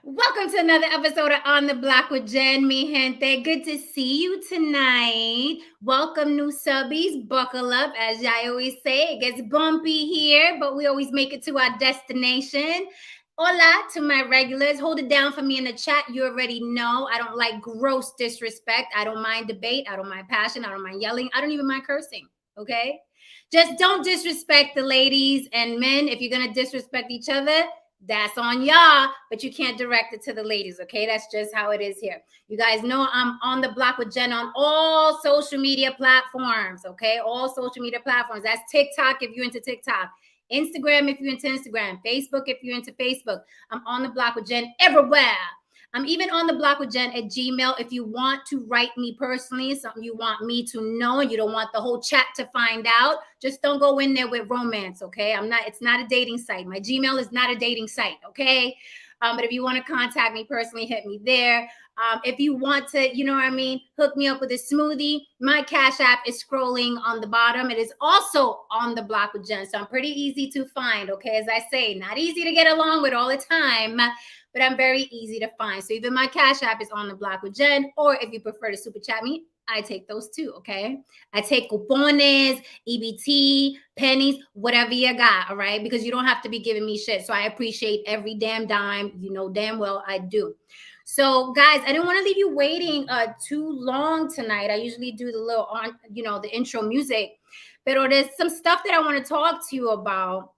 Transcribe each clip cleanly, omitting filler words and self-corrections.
Welcome to another episode of On the Block with Jen, mi gente. Good to see you tonight. Welcome, new subbies. Buckle up. As I always say, it gets bumpy here, but we always make it to our destination. Hola to my regulars. Hold it down for me in the chat. You already know I don't like gross disrespect. I don't mind debate. I don't mind passion. I don't mind yelling. I don't even mind cursing. Okay? Just don't disrespect the ladies and men. If you're going to disrespect each other, that's on y'all, but you can't direct it to the ladies, okay? That's just how it is here. You guys know I'm on the block with Jen on all social media platforms, okay? All social media platforms. That's TikTok if you're into TikTok, Instagram if you're into Instagram, Facebook if you're into Facebook. I'm on the block with Jen everywhere. I'm even on the block with Jen at Gmail. If you want to write me personally, something you want me to know, you don't want the whole chat to find out, just don't go in there with romance, okay? It's not a dating site. My Gmail is not a dating site, okay? But if you want to contact me personally, hit me there. If you want to, hook me up with a smoothie, my Cash App is scrolling on the bottom. It is also on the block with Jen. So I'm pretty easy to find, okay? As I say, not easy to get along with all the time, but I'm very easy to find. So even my Cash App is on the block with Jen, or if you prefer to super chat me, I take those too, okay? I take cupones, EBT, pennies, whatever you got, all right? Because you don't have to be giving me shit. So I appreciate every damn dime. You know damn well I do. So guys, I didn't want to leave you waiting too long tonight. I usually do the little the intro music. But there's some stuff that I want to talk to you about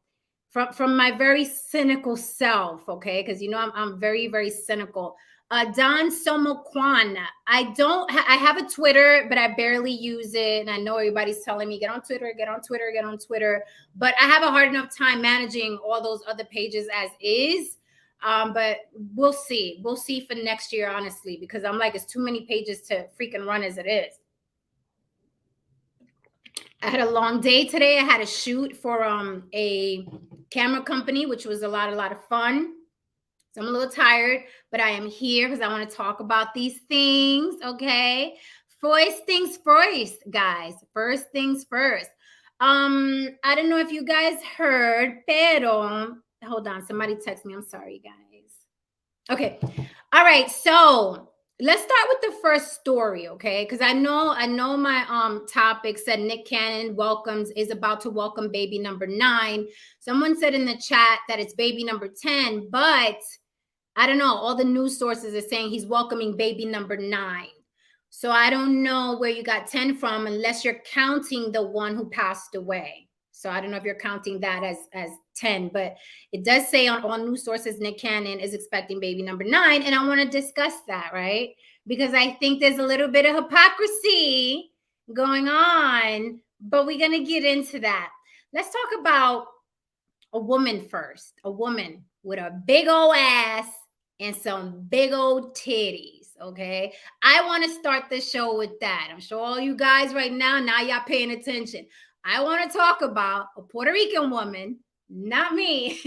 from my very cynical self, okay? Because I'm very, very cynical. Don Somo Kwan. I have a Twitter, but I barely use it. And I know everybody's telling me, get on Twitter, get on Twitter, get on Twitter. But I have a hard enough time managing all those other pages as is. But we'll see. We'll see for next year, honestly, because I'm like, it's too many pages to freaking run as it is. I had a long day today. I had a shoot for a camera company, which was a lot of fun. So I'm a little tired, but I am here because I want to talk about these things, okay? First things first, guys. First things first. I don't know if you guys heard, pero hold on, somebody text me. I'm sorry, guys. Okay. All right. So let's start with the first story, okay? Because I know my topic said Nick Cannon is about to welcome baby number 9. Someone said in the chat that it's baby number 10, but I don't know. All the news sources are saying he's welcoming baby number 9. So I don't know where you got 10 from unless you're counting the one who passed away. So I don't know if you're counting that as 10, but it does say on all news sources, Nick Cannon is expecting baby number 9. And I want to discuss that, right? Because I think there's a little bit of hypocrisy going on, but we're going to get into that. Let's talk about a woman first, a woman with a big old ass and some big old titties, okay? I want to start the show with that. I'm sure all you guys right now y'all paying attention. I want to talk about a Puerto Rican woman, not me,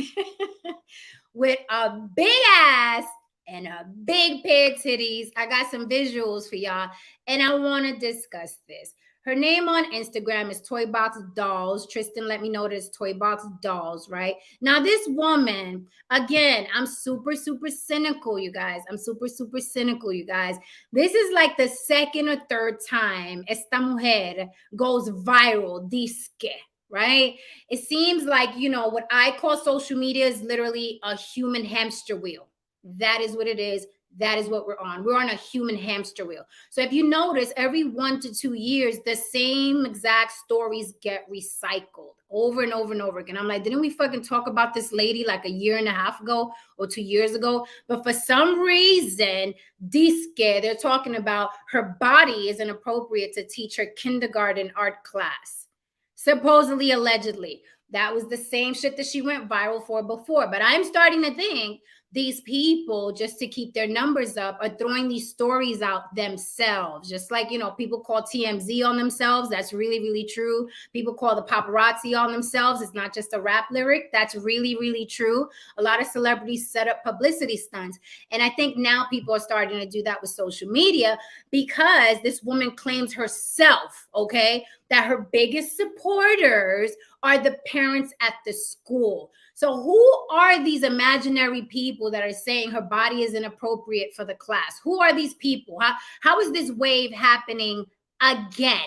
with a big ass and a big pair of titties. I got some visuals for y'all, and I want to discuss this. Her name on Instagram is Toy Box Dolls. Tristan let me know that it's Toy Box Dolls, right? Now, this woman, again, I'm super, super cynical, you guys. I'm super, super cynical, you guys. This is like the second or third time esta mujer goes viral, disque, right? It seems like, what I call social media is literally a human hamster wheel. That is what it is. That is what we're on. We're on a human hamster wheel. So if you notice, every 1 to 2 years, the same exact stories get recycled over and over and over again. I'm like, didn't we fucking talk about this lady like a year and a half ago or 2 years ago? But for some reason, they're talking about her body is inappropriate to teach her kindergarten art class. Supposedly, allegedly. That was the same shit that she went viral for before. But I'm starting to think these people, just to keep their numbers up, are throwing these stories out themselves. Just like, people call TMZ on themselves. That's really, really true. People call the paparazzi on themselves. It's not just a rap lyric. That's really, really true. A lot of celebrities set up publicity stunts. And I think now people are starting to do that with social media because this woman claims herself, okay, that her biggest supporters are the parents at the school. So who are these imaginary people that are saying her body is inappropriate for the class? Who are these people? How is this wave happening again?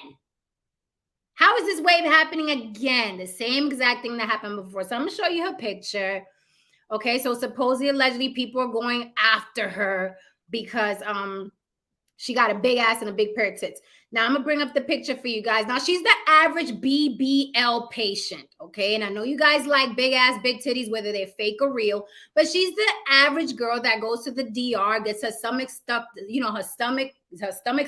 How is this wave happening again? The same exact thing that happened before. So I'm going to show you her picture. Okay, so supposedly, allegedly, people are going after her because she got a big ass and a big pair of tits. Now I'm gonna bring up the picture for you guys. Now she's the average BBL patient, okay? And I know you guys like big ass, big titties, whether they're fake or real, but she's the average girl that goes to the DR, gets her stomach stuck, you know, her stomach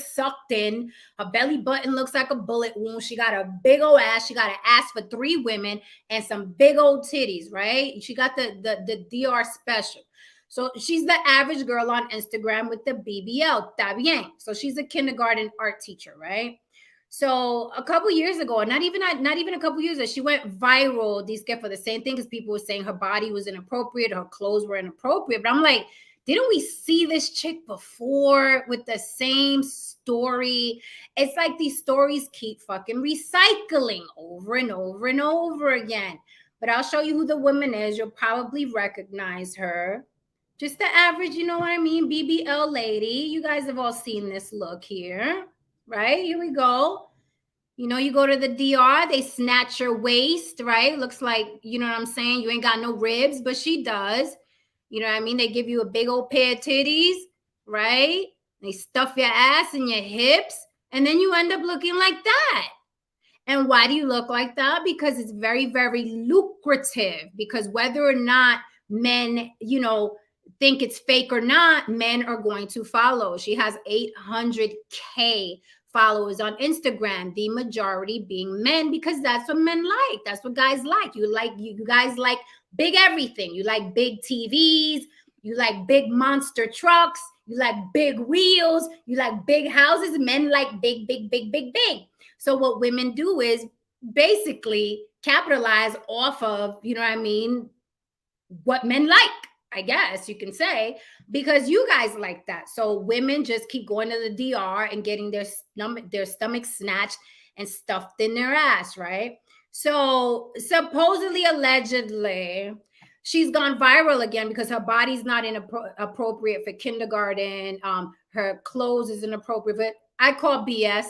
sucked in, her belly button looks like a bullet wound. She got a big old ass. She got an ass for 3 women and some big old titties, right? She got the DR special. So she's the average girl on Instagram with the BBL. Está bien. So she's a kindergarten art teacher, right? So a couple years ago, not even a couple years ago, she went viral. These get for the same thing because people were saying her body was inappropriate, her clothes were inappropriate. But I'm like, didn't we see this chick before with the same story? It's like these stories keep fucking recycling over and over and over again. But I'll show you who the woman is. You'll probably recognize her. Just the average, you know what I mean, BBL lady. You guys have all seen this look here, right? Here we go. You know, you go to the DR, they snatch your waist, right? Looks like, you know what I'm saying? You ain't got no ribs, but she does. You know what I mean? They give you a big old pair of titties, right? They stuff your ass and your hips, and then you end up looking like that. And why do you look like that? Because it's very, very lucrative. Because whether or not men, you know, think it's fake or not, men are going to follow. She has 800K followers on Instagram, the majority being men, because that's what men like. That's what guys like. You guys like big everything. You like big TVs, you like big monster trucks, you like big wheels, you like big houses. Men like big, big, big, big, big. So what women do is basically capitalize off of, you know what I mean, what men like, I guess you can say, because you guys like that. So women just keep going to the DR and getting their stomach snatched and stuffed in their ass, right? So supposedly, allegedly, she's gone viral again because her body's not appropriate for kindergarten. Her clothes is inappropriate. But I call BS.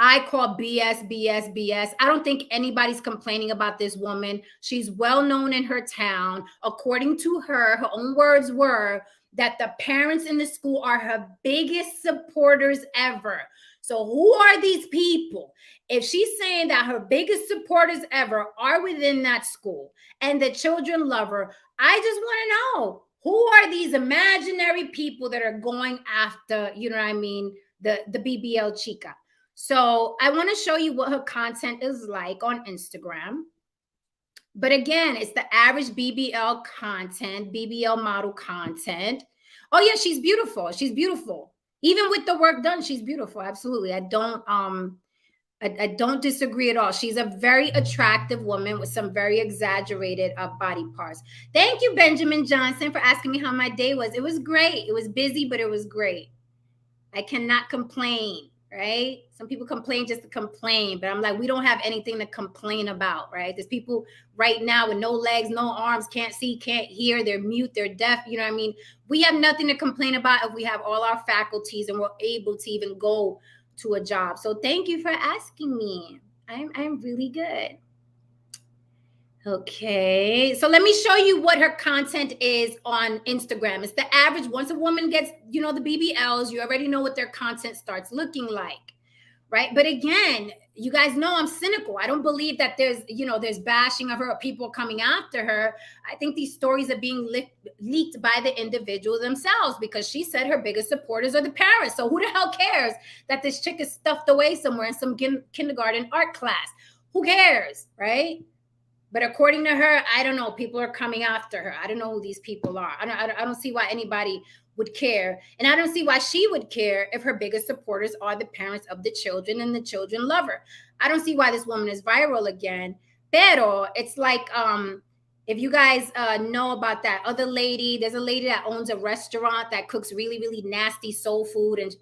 I call BS, BS, BS. I don't think anybody's complaining about this woman. She's well known in her town. According to her, her own words were that the parents in the school are her biggest supporters ever. So who are these people? If she's saying that her biggest supporters ever are within that school and the children love her, I just want to know, who are these imaginary people that are going after, you know what I mean, the BBL chica? So I want to show you what her content is like on Instagram. But again, it's the average BBL content, BBL model content. Oh yeah, she's beautiful. She's beautiful. Even with the work done, she's beautiful. Absolutely. I don't disagree at all. She's a very attractive woman with some very exaggerated body parts. Thank you, Benjamin Johnson, for asking me how my day was. It was great. It was busy, but it was great. I cannot complain, right? Some people complain just to complain, but I'm like, we don't have anything to complain about, right? There's people right now with no legs, no arms, can't see, can't hear, they're mute, they're deaf, you know what I mean? We have nothing to complain about if we have all our faculties and we're able to even go to a job. So thank you for asking me. I'm really good. Okay, so let me show you what her content is on Instagram. It's the average. Once a woman gets, you know, the BBLs, you already know what their content starts looking like, right? But again, you guys know I'm cynical. I don't believe that there's bashing of her or people coming after her. I think these stories are being leaked by the individual themselves because she said her biggest supporters are the parents. So who the hell cares that this chick is stuffed away somewhere in some kindergarten art class? Who cares, right? But according to her, I don't know. People are coming after her. I don't know who these people are. I don't see why anybody would care. And I don't see why she would care if her biggest supporters are the parents of the children and the children love her. I don't see why this woman is viral again. Pero it's like, if you guys know about that other lady, there's a lady that owns a restaurant that cooks really, really nasty soul food. And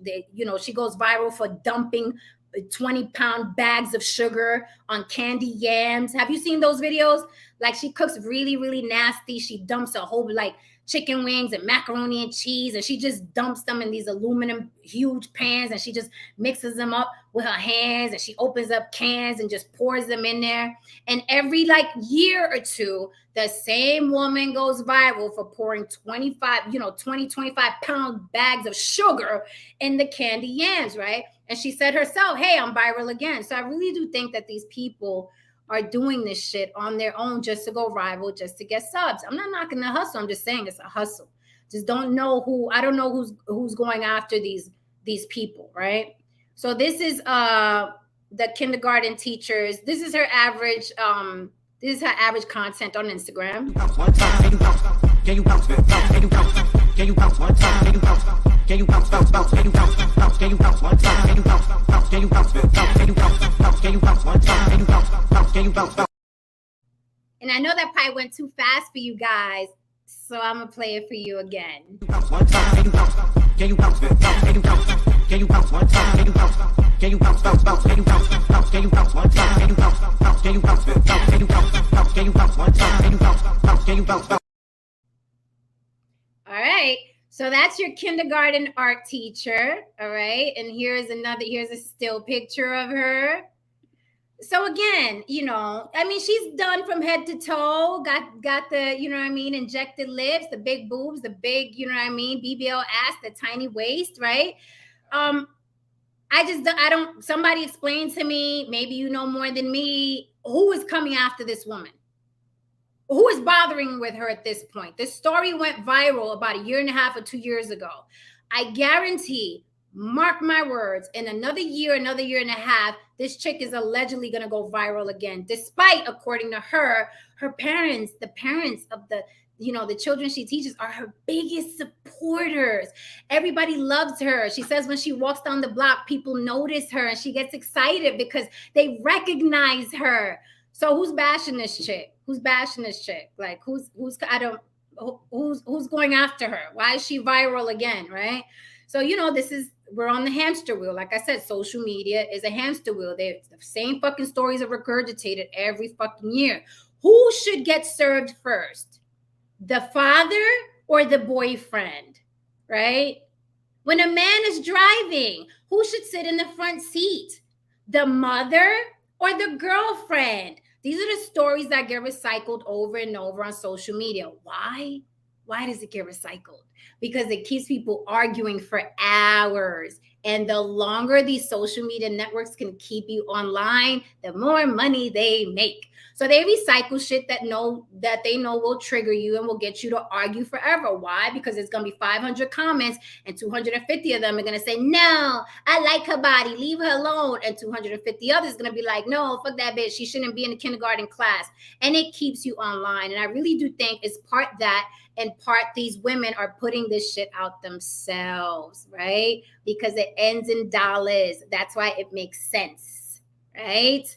she goes viral for dumping 20-pound bags of sugar on candy yams. Have you seen those videos? Like, she cooks really, really nasty. She dumps a whole like chicken wings and macaroni and cheese, and she just dumps them in these aluminum huge pans, and she just mixes them up with her hands, and she opens up cans and just pours them in there. And every like year or two, the same woman goes viral for pouring 25-pound bags of sugar in the candy yams, right? And she said herself, hey, I'm viral again. So I really do think that these people are doing this shit on their own just to go viral, just to get subs. I'm not knocking the hustle. I'm just saying it's a hustle. Just don't know who, I don't know who's going after these people, right? So this is the kindergarten teachers. This is her average content on Instagram. And I know that probably went too fast for you guys, so I'm gonna play it for you again. All right, so that's your kindergarten art teacher. All right, and here's a still picture of her. So again, I mean, she's done from head to toe, got the, injected lips, the big boobs, the big, BBL ass, the tiny waist, right? Somebody explain to me, maybe you know more than me, who is coming after this woman? Who is bothering with her at this point? This story went viral about 1.5 or 2 years ago. I guarantee, mark my words, in another year and a half, this chick is allegedly going to go viral again, despite, according to her parents, the parents of the children she teaches are her biggest supporters. Everybody loves her. She says when she walks down the block, people notice her, and she gets excited because they recognize her. So who's bashing this chick? Like, who's going after her? Why is she viral again, right? So, we're on the hamster wheel. Like I said, social media is a hamster wheel. The same fucking stories are regurgitated every fucking year. Who should get served first? The father or the boyfriend, right? When a man is driving, who should sit in the front seat? The mother or the girlfriend? These are the stories that get recycled over and over on social media. Why? Why does it get recycled? Because it keeps people arguing for hours. And the longer these social media networks can keep you online, the more money they make. So they recycle shit that they know will trigger you and will get you to argue forever. Why? Because it's going to be 500 comments and 250 of them are going to say, no, I like her body, leave her alone. And 250 others are going to be like, no, fuck that bitch, she shouldn't be in the kindergarten class. And it keeps you online. And I really do think it's part that, and part these women are putting this shit out themselves, right? Because it ends in dollars. That's why it makes sense, right?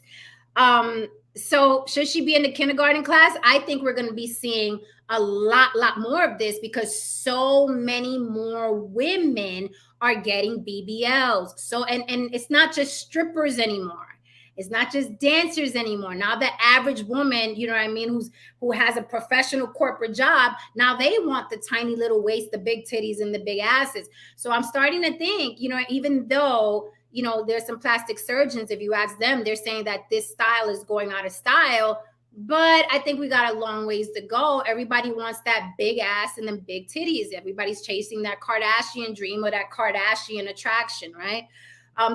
So should she be in the kindergarten class? I think we're going to be seeing a lot more of this because so many more women are getting BBLs. So, and it's not just strippers anymore. It's not just dancers anymore. Now the average woman, who has a professional corporate job, now they want the tiny little waist, the big titties, and the big asses. So I'm starting to think, even though, there's some plastic surgeons, if you ask them, they're saying that this style is going out of style. But I think we got a long ways to go. Everybody wants that big ass and then big titties. Everybody's chasing that Kardashian dream or that Kardashian attraction, right?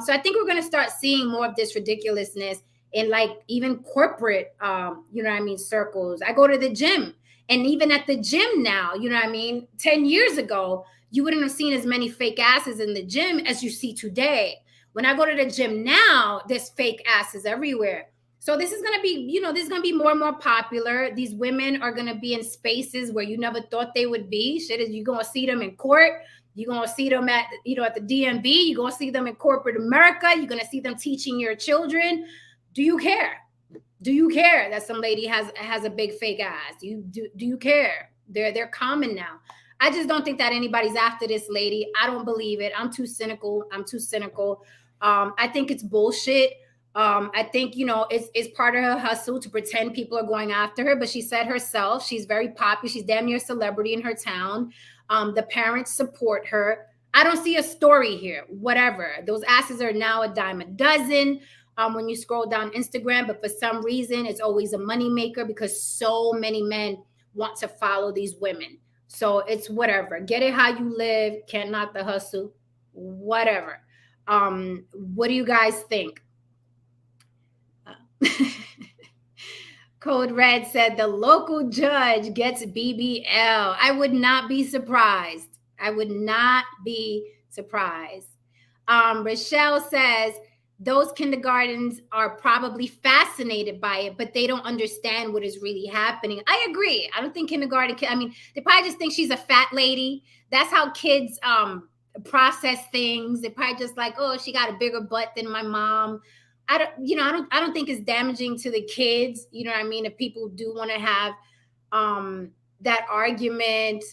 So I think we're going to start seeing more of this ridiculousness in like even corporate, circles. I go to the gym, and even at the gym now, 10 years ago, you wouldn't have seen as many fake asses in the gym as you see today. When I go to the gym now, there's fake asses everywhere. So this is going to be, this is going to be more and more popular. These women are going to be in spaces where you never thought they would be. Shit, is you're going to see them in court. You're going to see them at the DMV. You're going to see them in corporate America. You're going to see them teaching your children. Do you care? Do you care that some lady has a big fake ass? Do you care? They're common now. I just don't think that anybody's after this lady. I don't believe it. I'm too cynical. I think it's bullshit. I think, it's part of her hustle to pretend people are going after her. But she said herself, she's very popular. She's damn near a celebrity in her town. The parents support her. I don't see a story here. Whatever. Those asses are now a dime a dozen. When you scroll down Instagram, but for some reason, it's always a moneymaker because so many men want to follow these women. So it's whatever. Get it how you live. Can't knock the hustle. Whatever. What do you guys think? Code Red said the local judge gets BBL. I would not be surprised. I would not be surprised. Rochelle says those kindergartens are probably fascinated by it, but they don't understand what is really happening. I agree. I don't think kindergarten, I mean, they probably just think she's a fat lady. That's how kids process things. They're probably just like, oh, she got a bigger butt than my mom. I don't think it's damaging to the kids. You know what I mean? If people do want to have that argument,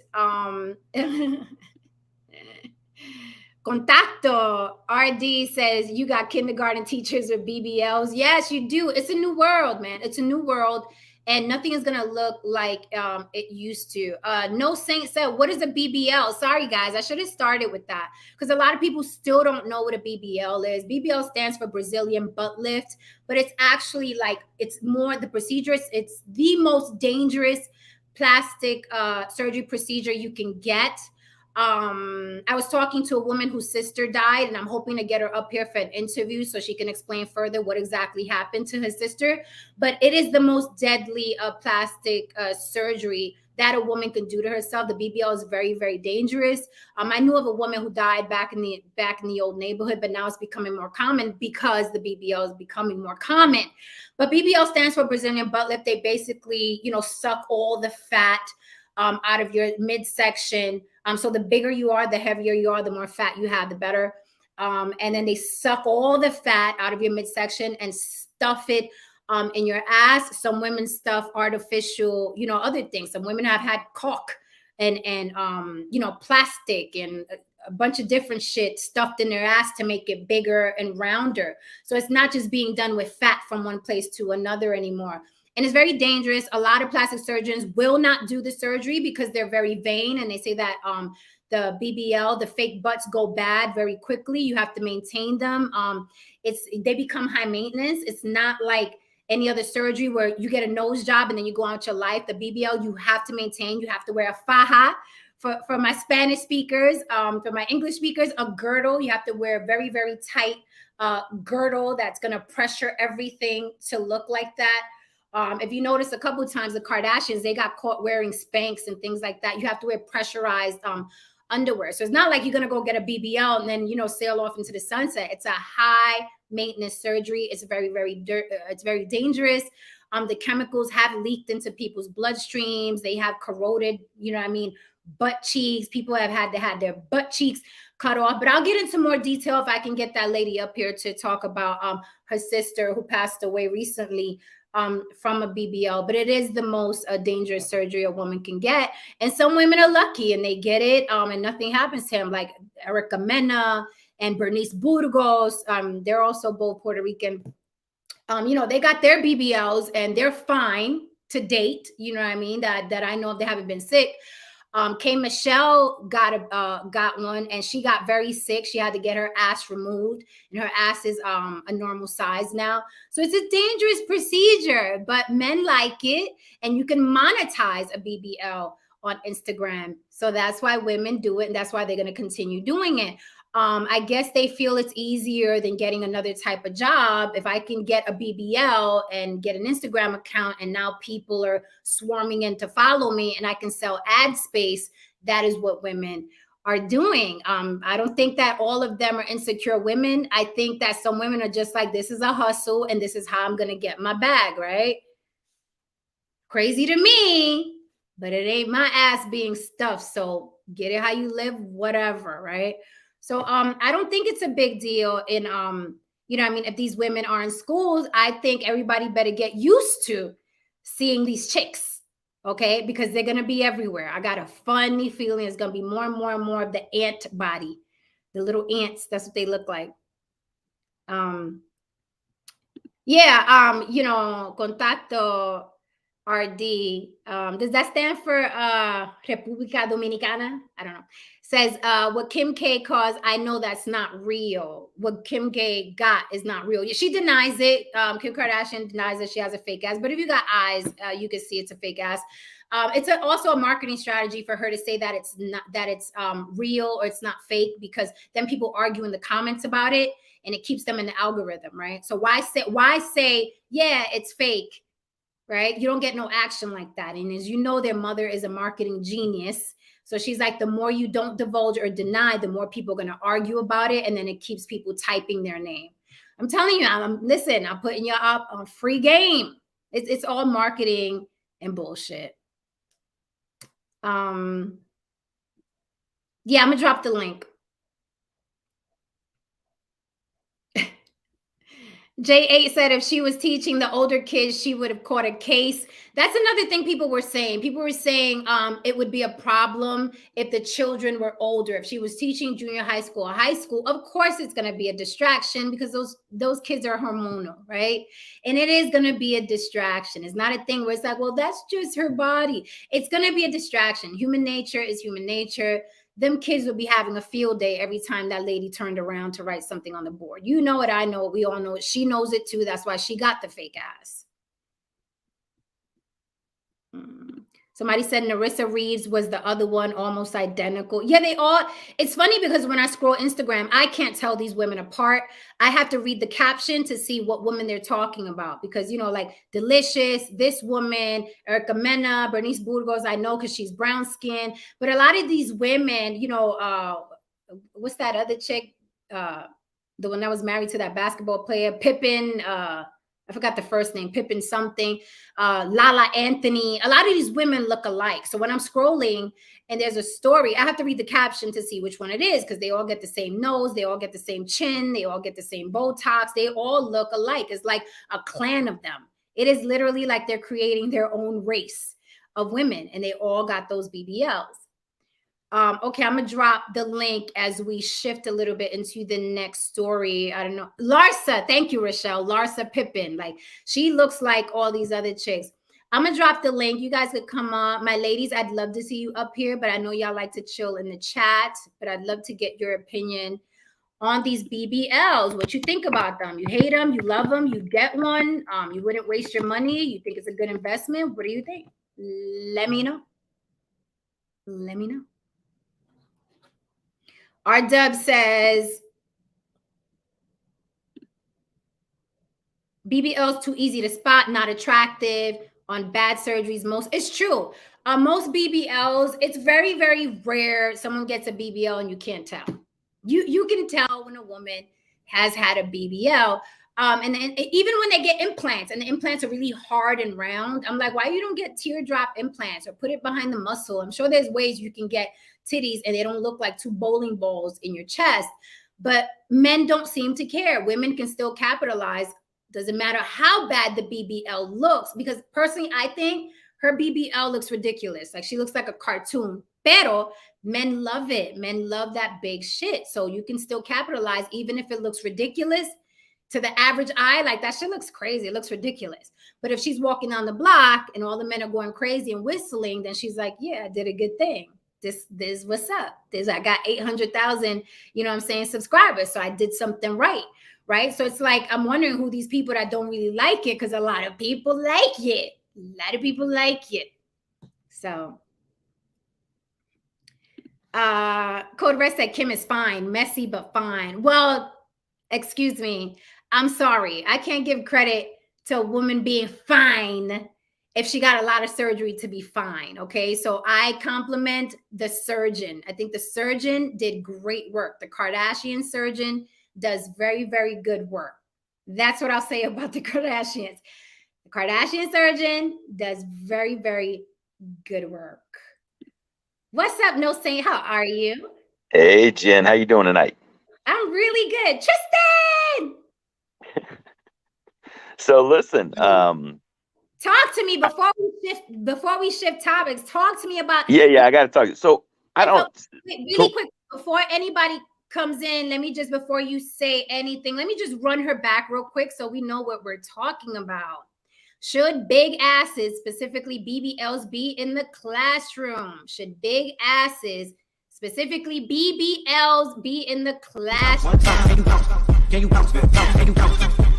Contacto RD says you got kindergarten teachers with BBLs. Yes, you do. It's a new world, man. It's a new world, and nothing is gonna look like it used to. No Saint said, "What is a BBL?" Sorry, guys, I should have started with that because a lot of people still don't know what a BBL is. BBL stands for Brazilian butt lift, but it's actually like it's more the procedure. It's the most dangerous plastic surgery procedure you can get. I was talking to a woman whose sister died, and I'm hoping to get her up here for an interview so she can explain further what exactly happened to her sister. But it is the most deadly plastic surgery that a woman can do to herself. The BBL is very, very dangerous. I knew of a woman who died back in the old neighborhood, but now it's becoming more common because the BBL is becoming more common. But BBL stands for Brazilian butt lift. They basically, suck all the fat out of your midsection. So the bigger you are, the heavier you are, the more fat you have, the better. And then they suck all the fat out of your midsection and stuff it in your ass. Some women stuff artificial, other things. Some women have had caulk and plastic and a bunch of different shit stuffed in their ass to make it bigger and rounder. So it's not just being done with fat from one place to another anymore. And it's very dangerous. A lot of plastic surgeons will not do the surgery because they're very vain. And they say that the BBL, the fake butts go bad very quickly. You have to maintain them. They become high maintenance. It's not like any other surgery where you get a nose job and then you go on with your life. The BBL, you have to maintain. You have to wear a faja. For my Spanish speakers, for my English speakers, a girdle. You have to wear a very, very tight girdle that's going to pressure everything to look like that. If you notice a couple of times, the Kardashians, they got caught wearing Spanx and things like that. You have to wear pressurized underwear. So it's not like you're going to go get a BBL and then, sail off into the sunset. It's a high maintenance surgery. It's very, it's very dangerous. The chemicals have leaked into people's bloodstreams. They have corroded, butt cheeks. People have had their butt cheeks cut off. But I'll get into more detail if I can get that lady up here to talk about her sister who passed away recently from a BBL. But it is the most dangerous surgery a woman can get. And some women are lucky and they get it and nothing happens to them, like Erica Mena and Bernice Burgos. They're also both Puerto Rican. They got their BBLs and they're fine to date. You know what I mean? That I know if they haven't been sick. K. Michelle got one and she got very sick. She had to get her ass removed and her ass is a normal size now. So it's a dangerous procedure, but men like it and you can monetize a BBL on Instagram. So that's why women do it and that's why they're going to continue doing it. I guess they feel it's easier than getting another type of job. If I can get a BBL and get an Instagram account and now people are swarming in to follow me and I can sell ad space, that is what women are doing. I don't think that all of them are insecure women. I think that some women are just like, this is a hustle and this is how I'm going to get my bag, right? Crazy to me, but it ain't my ass being stuffed. So get it how you live, whatever, right? So I don't think it's a big deal in if these women are in schools, I think everybody better get used to seeing these chicks, okay? Because they're gonna be everywhere. I got a funny feeling it's gonna be more and more and more of the ant body, the little ants. That's what they look like. You know, contacto RD. Does that stand for República Dominicana? I don't know. Says what Kim K caused, I know that's not real. What Kim K got is not real. She denies it. Kim Kardashian denies that she has a fake ass. But if you got eyes, you can see it's a fake ass. It's also a marketing strategy for her to say that it's not, that it's real or it's not fake, because then people argue in the comments about it, and it keeps them in the algorithm, right? So why say yeah, it's fake, right? You don't get no action like that. And as you know, their mother is a marketing genius. So she's like, the more you don't divulge or deny, the more people are going to argue about it, and then it keeps people typing their name. I'm telling you, listen, I'm putting you up on free game. It's all marketing and bullshit. Yeah, I'm gonna drop the link. J8 said if she was teaching the older kids, she would have caught a case. That's another thing people were saying. People were saying it would be a problem if the children were older. If she was teaching junior high school or high school, of course it's going to be a distraction, because those kids are hormonal, right? And it is going to be a distraction. It's not a thing where it's like, well, that's just her body. It's going to be a distraction. Human nature is human nature. Them kids would be having a field day every time that lady turned around to write something on the board. You know it, I know it, we all know it. She knows it too. That's why she got the fake ass. Somebody said Narissa Reeves was the other one, almost identical. Yeah, they all. It's funny because when I scroll Instagram, I can't tell these women apart. I have to read the caption to see what woman they're talking about, because, you know, like Delicious, this woman, Erica Mena, Bernice Burgos, I know because she's brown skin. But a lot of these women, you know, what's that other chick? The one that was married to that basketball player, Pippen. I forgot the first name, Pippin something, Lala Anthony. A lot of these women look alike. So when I'm scrolling and there's a story, I have to read the caption to see which one it is, because they all get the same nose, they all get the same chin, they all get the same Botox, they all look alike. It's like a clan of them. It is literally like they're creating their own race of women, and they all got those BBLs. Okay, I'm gonna drop the link as we shift a little bit into the next story. I don't know. Larsa, thank you, Rochelle. Larsa Pippen. Like, she looks like all these other chicks. I'm gonna drop the link. You guys could come on. My ladies, I'd love to see you up here, but I know y'all like to chill in the chat. But I'd love to get your opinion on these BBLs. What you think about them? You hate them, you love them, you get one, you wouldn't waste your money, you think it's a good investment. What do you think? Let me know. Let me know. R-Dub says, BBL's too easy to spot, not attractive, on bad surgeries. It's true. Most BBLs, it's very, very rare someone gets a BBL and you can't tell. You can tell when a woman has had a BBL. And even when they get implants, and the implants are really hard and round, I'm like, why you don't get teardrop implants or put it behind the muscle? I'm sure there's ways you can get titties and they don't look like two bowling balls in your chest. But men don't seem to care. Women can still capitalize. Doesn't matter how bad the BBL looks, because personally, I think her BBL looks ridiculous. Like, she looks like a cartoon. Pero men love it. Men love that big shit. So you can still capitalize, even if it looks ridiculous. To the average eye, like, that shit looks crazy. It looks ridiculous. But if she's walking on the block and all the men are going crazy and whistling, then she's like, yeah, I did a good thing. This what's up. I got 800,000, you know what I'm saying, subscribers. So I did something right? So it's like, I'm wondering who these people that don't really like it, because a lot of people like it. A lot of people like it. So Code Red said Kim is fine, messy but fine. Well, excuse me, I'm sorry, I can't give credit to a woman being fine if she got a lot of surgery to be fine. Okay, so I compliment the surgeon. I think the surgeon did great work. The Kardashian surgeon does very, very good work. That's what I'll say about the Kardashians. The Kardashian surgeon does very, very good work. What's up, No Saint? How are you? Hey, Jen. How you doing tonight? I'm really good. Tristan! So listen, talk to me before we shift topics. Talk to me about yeah, I got to talk. So I don't really quick, before anybody comes in, let me just, before you say anything, let me just run her back real quick so we know what we're talking about. Should big asses, specifically BBLs, be in the classroom? Should big asses, specifically BBLs, be in the classroom? Can you bounce? Can you bounce?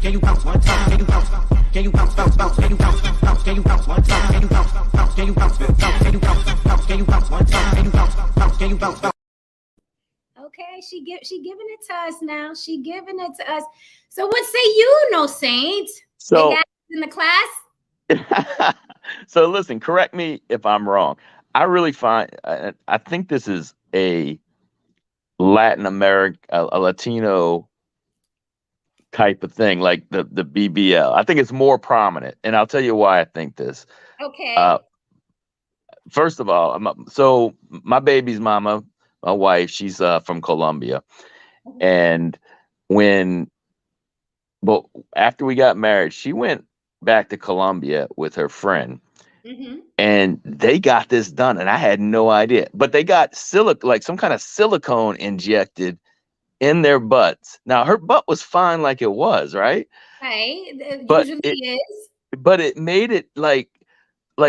Can you bounce one time? Can you bounce? Can you bounce? Can you bounce? Can you bounce one time? Can you bounce? Can you bounce? Can you bounce? Can you bounce one time? Can you bounce? Can you bounce? Okay, she giving it to us now. She giving it to us. So what say you, No Saint? So big asses in the class? so listen, correct me if I'm wrong. I really find I think this is a Latin American, a Latino type of thing, like the BBL. I think it's more prominent, and I'll tell you why I think this. Okay. First of all, so my baby's mama, my wife, she's from Colombia, and after we got married, she went back to Colombia with her friend, and they got this done, and I had no idea. But they got like some kind of silicone injected in their butts. Now her butt was fine like it was, right? Right. It But usually is. but it made it like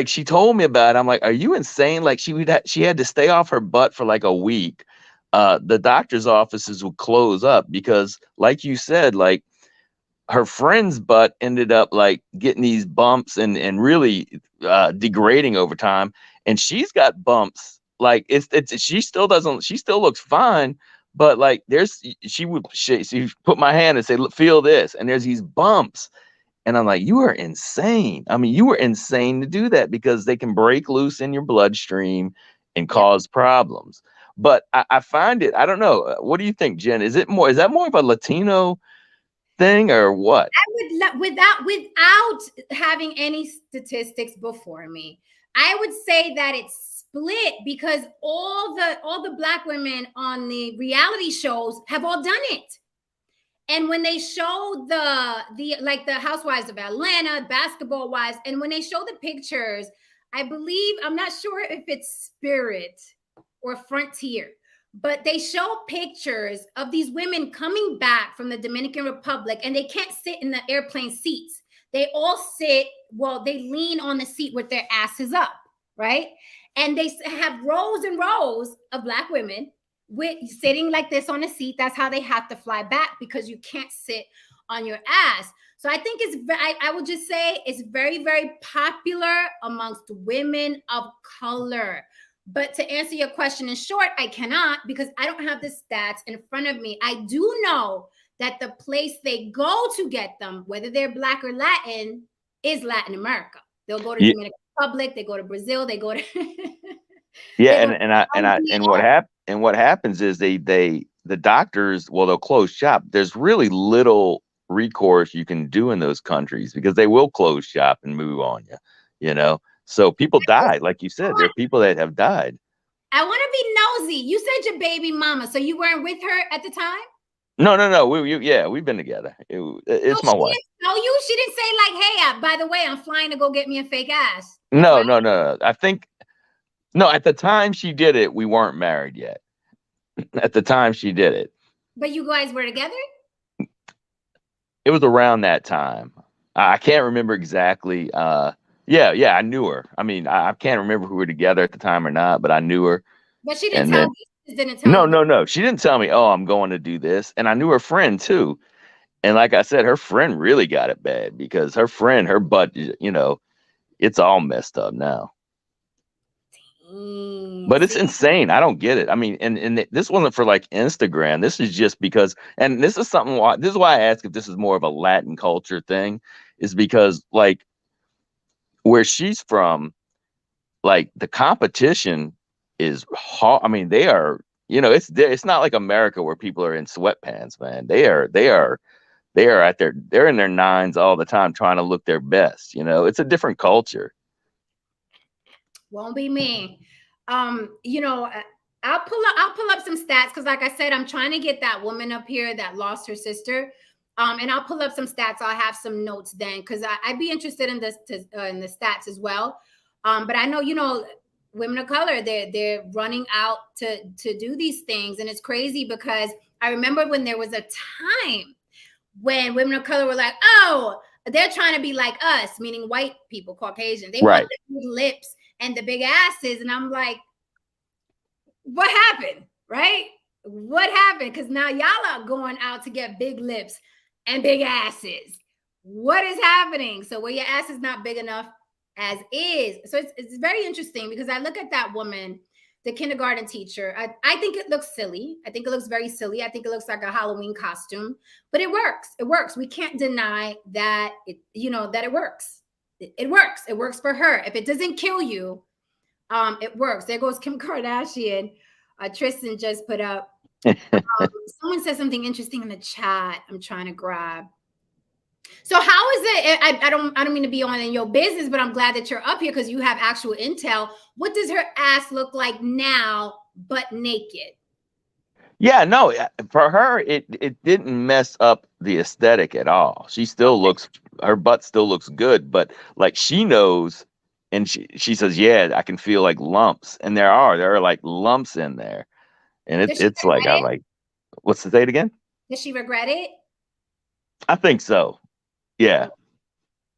she told me about it. I'm like, are you insane? Like she had to stay off her butt for like a week. The doctor's offices would close up because, like you said, like her friend's butt ended up like getting these bumps and really degrading over time. And she's got bumps. Like she still looks fine, but like she put my hand and say, "Look, feel this," and there's these bumps. And I'm like, you are insane. I mean, you were insane to do that because they can break loose in your bloodstream and cause problems. But I find it, I don't know. What do you think, Jen? Is that more of a Latino thing or what? I would, without having any statistics before me, I would say that it's split because all the Black women on the reality shows have all done it. And when they show the Housewives of Atlanta, basketball wives, and when they show the pictures, I believe, I'm not sure if it's Spirit or Frontier, but they show pictures of these women coming back from the Dominican Republic, and they can't sit in the airplane seats. They all sit, they lean on the seat with their asses up, right? And they have rows and rows of Black women sitting like this on a seat. That's how they have to fly back, because you can't sit on your ass. So I think I would just say it's very, very popular amongst women of color. But to answer your question in short, I cannot, because I don't have the stats in front of me. I do know that the place they go to get them, whether they're Black or Latin, is Latin America. They'll go to Dominican Republic, they go to Brazil, they go to what happens is the doctors, they'll close shop. There's really little recourse you can do in those countries because they will close shop and move on you know. So people die, like you said. There are people that have died. I want to be nosy. You said your baby mama, so you weren't with her at the time? No. We've been together. It's my wife. She didn't say like, "Hey, by the way, I'm flying to go get me a fake ass." No. I think no. At the time she did it, we weren't married yet. At the time she did it. But you guys were together? It was around that time. I can't remember exactly. Yeah, I knew her. I mean, I can't remember if we were together at the time or not, but I knew her. But she didn't tell you. She didn't tell you. No. She didn't tell me, oh, I'm going to do this. And I knew her friend too. And like I said, her friend really got it bad because her butt, it's all messed up now. But it's insane. I don't get it. I mean, and this wasn't for like Instagram. This is just because, and this is why I ask if this is more of a Latin culture thing, is because like where she's from, like the competition is hard. I mean, they are, it's not like America where people are in sweatpants, man. They're in their nines all the time trying to look their best. It's a different culture. Won't be me. I'll pull up some stats because, like I said, I'm trying to get that woman up here that lost her sister. And I'll pull up some stats. I'll have some notes then because I'd be interested in this in the stats as well. But I know, women of color, they're running out to do these things. And it's crazy because I remember when there was a time when women of color were like, oh, they're trying to be like us, meaning white people, Caucasian. They want the big lips and the big asses. And I'm like, what happened? Right? What happened? Because now y'all are going out to get big lips and big asses. What is happening? So where your ass is not big enough as is. So it's very interesting because I look at that woman, the kindergarten teacher. I think it looks silly. I think it looks very silly. I think it looks like a Halloween costume, but it works. It works. We can't deny that that it works. It works. It works for her. If it doesn't kill you, it works. There goes Kim Kardashian. Tristan just put up. Someone said something interesting in the chat. I'm trying to grab. So how is it? I don't mean to be on in your business, but I'm glad that you're up here because you have actual intel. What does her ass look like now, but naked? Yeah, no, for her, it didn't mess up the aesthetic at all. She still looks, her butt still looks good, but like she knows, and she says, yeah, I can feel like lumps, and there are like lumps in there, and it's like I'm like, what's the date again? Does she regret it? I think so. Yeah.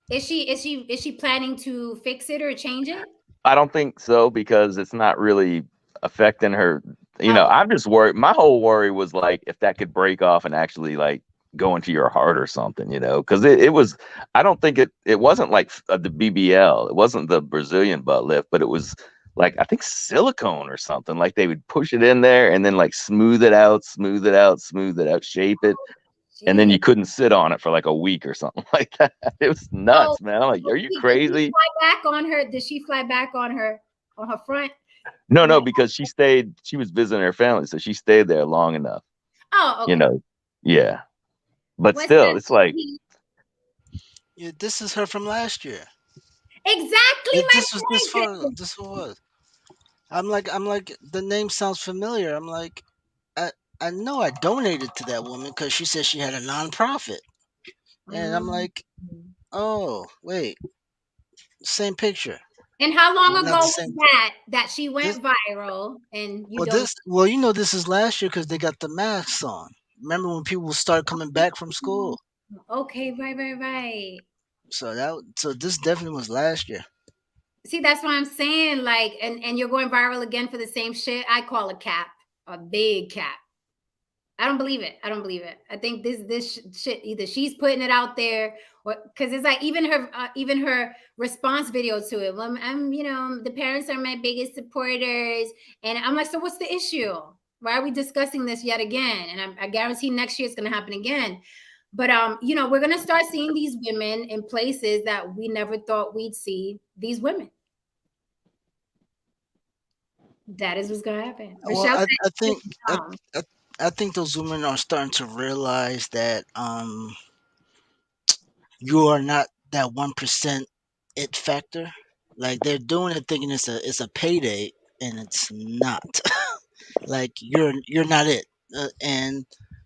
Is she planning to fix it or change it? I don't think so because it's not really affecting her. I'm just worried. My whole worry was like if that could break off and actually like go into your heart or something, because it was. I don't think it wasn't like the BBL. It wasn't the Brazilian butt lift, but it was like I think silicone or something. Like they would push it in there and then like smooth it out, shape it. And then you couldn't sit on it for like a week or something like that. It was nuts, man. I'm like, are you crazy? Did she fly back on her? Did she fly back on her front? No, because she was visiting her family, so she stayed there long enough. Oh, okay. Yeah. But still, it's like, yeah, this is her from last year. Exactly. This was. I'm like, the name sounds familiar. I'm like, I know I donated to that woman because she said she had a nonprofit. And I'm like, oh, wait. Same picture. And how long ago was that she went viral? And this is last year because they got the masks on. Remember when people would start coming back from school? Okay, right. So this definitely was last year. See, that's what I'm saying. Like, and you're going viral again for the same shit. I call a cap, a big cap. I don't believe it. I think this shit, either she's putting it out there or because it's like even her response video to it. Well, I'm the parents are my biggest supporters. And I'm like, so what's the issue? Why are we discussing this yet again? And I guarantee next year it's going to happen again. But, we're going to start seeing these women in places that we never thought we'd see these women. That is what's going to happen. Well, I think those women are starting to realize that you are not that 1% it factor. Like they're doing it thinking it's a payday, and it's not. Like you're not it, and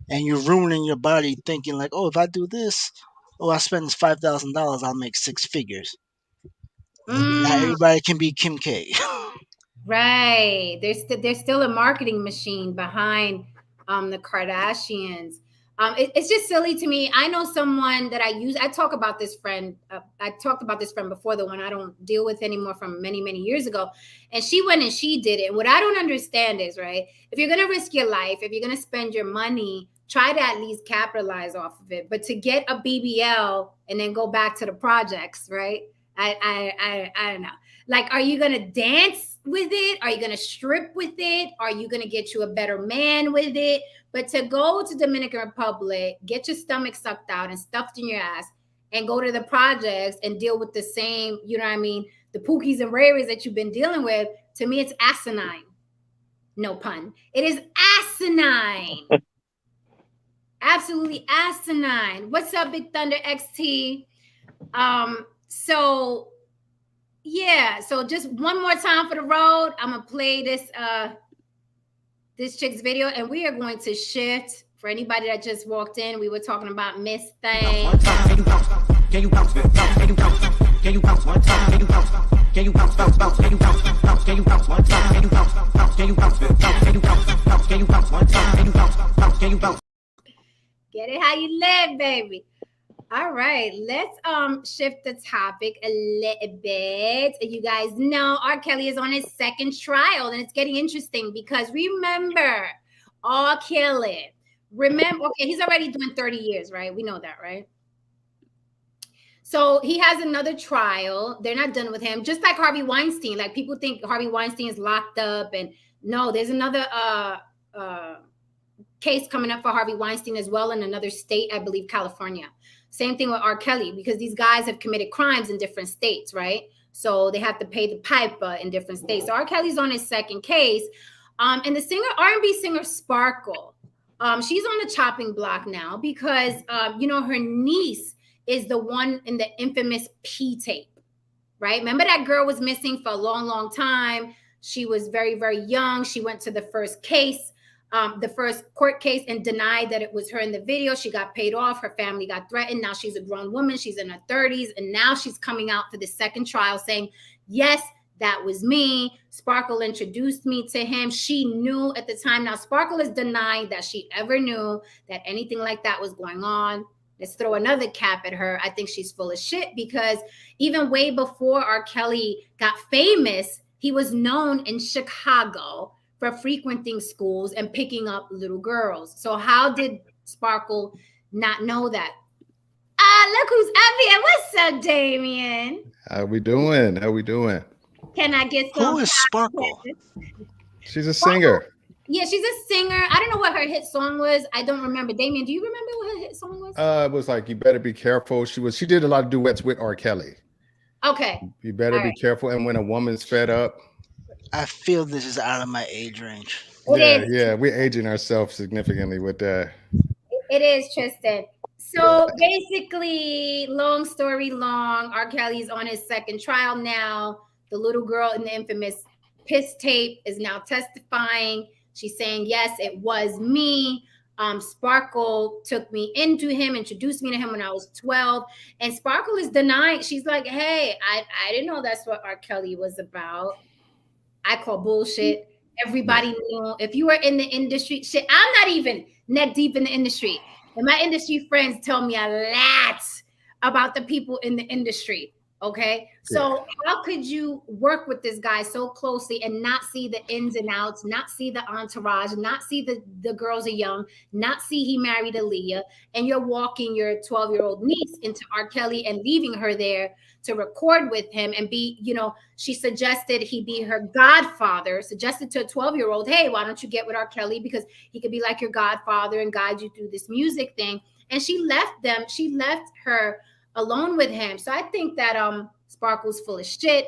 you're ruining your body thinking like, oh, if I do this, I spend this $5,000, I'll make 6 figures. Not everybody can be Kim K. Right. There's still a marketing machine behind the Kardashians. It's just silly to me. I know someone that I talk about this friend. I talked about this friend before, the one I don't deal with anymore from many, many years ago. And she went and she did it. What I don't understand is, right, if you're going to risk your life, if you're going to spend your money, try to at least capitalize off of it. But to get a BBL and then go back to the projects, right? I don't know. Like, are you going to dance with it? Are you going to strip with it? Are you going to get you a better man with it? But to go to Dominican Republic, get your stomach sucked out and stuffed in your ass and go to the projects and deal with the same, the pookies and raries that you've been dealing with, to me, it's asinine. No pun. It is asinine. Absolutely asinine. What's up, Big Thunder XT? So just one more time for the road. I'm gonna play this chick's video, and we are going to shift. For anybody that just walked in, we were talking about Miss Thing. Can you bounce one time? Can you bounce? Can you bounce? Bounce, bounce? Can you bounce? Bounce? Can you bounce one time? Can you bounce? Bounce? Can you bounce? Bounce? Can you bounce? Bounce? Can you bounce one time? Can you bounce? Bounce? Can you bounce? Get it how you live, baby. All right, let's shift the topic a little bit. You guys know R. Kelly is on his second trial, and it's getting interesting because remember, R. Kelly. Remember, okay, he's already doing 30 years, right? We know that, right? So he has another trial. They're not done with him, just like Harvey Weinstein. Like people think Harvey Weinstein is locked up, and no, there's another case coming up for Harvey Weinstein as well in another state, I believe California. Same thing with R. Kelly, because these guys have committed crimes in different states, right? So they have to pay the pipe in different states. So R. Kelly's on his second case. And the singer, R&B singer Sparkle, she's on the chopping block now because, you know, her niece is the one in the infamous P tape, right? Remember that girl was missing for a long, long time. She was very, very young. She went to the first case. The first court case and denied that it was her in the video. She got paid off. Her family got threatened. Now she's a grown woman. She's in her 30s. And now she's coming out for the second trial saying, yes, that was me. Sparkle introduced me to him. She knew at the time. Now, Sparkle is denying that she ever knew that anything like that was going on. Let's throw another cap at her. I think she's full of shit because even way before R. Kelly got famous, he was known in Chicago for frequenting schools and picking up little girls. So how did Sparkle not know that? Look who's up here. What's up, Damien? How we doing? How we doing? Can I get some? Who is Sparkle? She's a singer. Yeah, she's a singer. I don't know what her hit song was. I don't remember. Damien, do you remember what her hit song was? It was like "You Better Be Careful." She did a lot of duets with R. Kelly. Okay. You better be careful. And when a woman's fed up. I feel this is out of my age range. Yeah, we're aging ourselves significantly with that. It is, Tristan. So basically, long story long, R. Kelly's on his second trial now. The little girl in the infamous piss tape is now testifying. She's saying, yes, it was me. Sparkle took me into him, introduced me to him when I was 12. And Sparkle is denying. She's like, hey, I didn't know that's what R. Kelly was about. I call bullshit. Everybody knew. If you were in the industry, shit, I'm not even neck deep in the industry. And my industry friends tell me a lot about the people in the industry. Okay. So how could you work with this guy so closely and not see the ins and outs, not see the entourage, not see the girls are young, not see he married Aaliyah, and you're walking your 12-year-old niece into R. Kelly and leaving her there to record with him and be, you know, she suggested he be her godfather, suggested to a 12-year-old, hey, why don't you get with R. Kelly because he could be like your godfather and guide you through this music thing. And she left her alone with him. So I think that Sparkle's full of shit.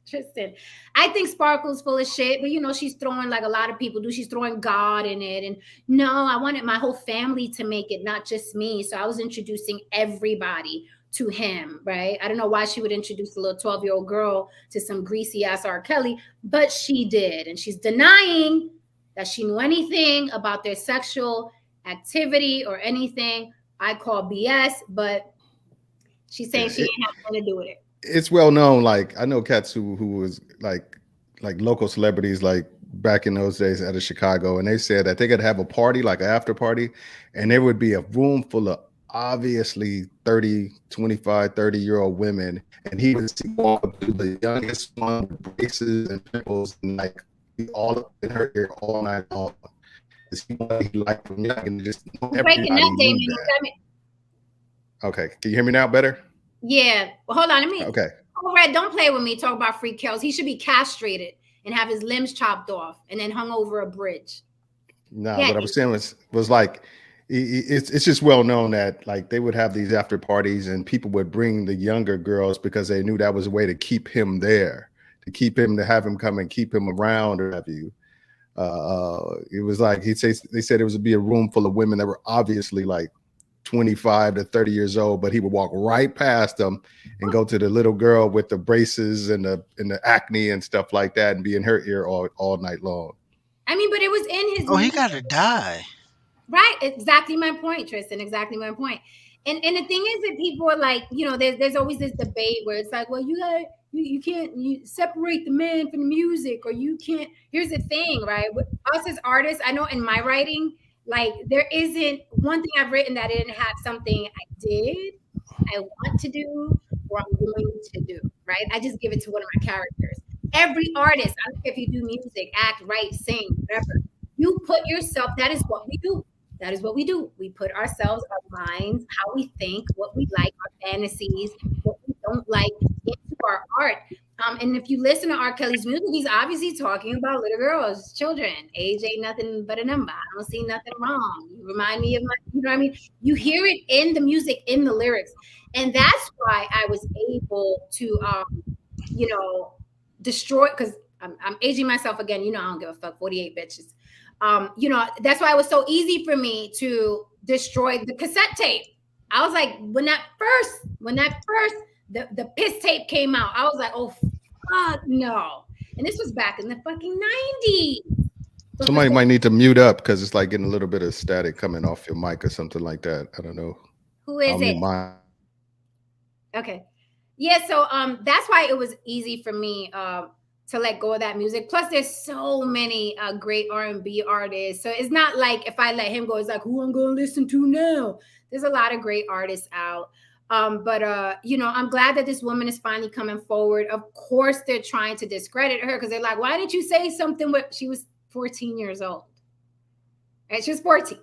Tristan, I think Sparkle's full of shit, but you know, she's throwing, like a lot of people do, she's throwing God in it. And no, I wanted my whole family to make it, not just me. So I was introducing everybody to him, right? I don't know why she would introduce a little 12-year-old girl to some greasy ass R. Kelly, but she did. And she's denying that she knew anything about their sexual activity or anything. I call BS, but she's saying she didn't have nothing to do with it. It's well known. Like I know cats who was like local celebrities, like back in those days out of Chicago, and they said that they could have a party, like an after party, and there would be a room full of obviously 25, 30-year-old women, and he would walk up to the youngest one with braces and pimples and like be all up in her ear all night long. He liked from young and just breaking up, Damien. Okay, can you hear me now better? Yeah. Well, hold on. Okay. Oh, Red, don't play with me. Talk about freak kills. He should be castrated and have his limbs chopped off and then hung over a bridge. No, what I was saying was like, it's just well known that like they would have these after parties and people would bring the younger girls because they knew that was a way to keep him there, to have him come and keep him around or have you. It was like they said it was to be a room full of women that were obviously like 25 to 30 years old, but he would walk right past them and go to the little girl with the braces and the acne and stuff like that and be in her ear all night long. I mean, but it was in his. Oh, he got to die. Right. Exactly my point, Tristan. Exactly my point. And the thing is that people are like, you know, there's always this debate where it's like, well, you can't separate the man from the music, or you can't. Here's the thing, right? With us as artists, I know in my writing, like there isn't one thing I've written that didn't have something I did, I want to do, or I'm going to do, right? I just give it to one of my characters. Every artist, I don't care if you do music, act, write, sing, whatever, you put yourself, that is what we do. That is what we do. We put ourselves, our minds, how we think, what we like, our fantasies, what we don't like into our art. And if you listen to R. Kelly's music, he's obviously talking about little girls, children. Age ain't nothing but a number. I don't see nothing wrong. You remind me of my, you know what I mean? You hear it in the music, in the lyrics. And that's why I was able to, you know, destroy, because I'm aging myself again. You know, I don't give a fuck, 48 bitches. You know, that's why it was so easy for me to destroy the cassette tape. I was like, when that first, the piss tape came out, I was like, oh, fuck no. And this was back in the fucking 90s. So somebody might need to mute up because it's like getting a little bit of static coming off your mic or something like that. I don't know. Who is it? Okay. Yeah, so that's why it was easy for me to let go of that music. Plus, there's so many great R&B artists. So it's not like if I let him go, it's like, who I'm going to listen to now? There's a lot of great artists out. But you know, I'm glad that this woman is finally coming forward. Of course, they're trying to discredit her because they're like, why didn't you say something when she was 14 years old? Right? She was 14.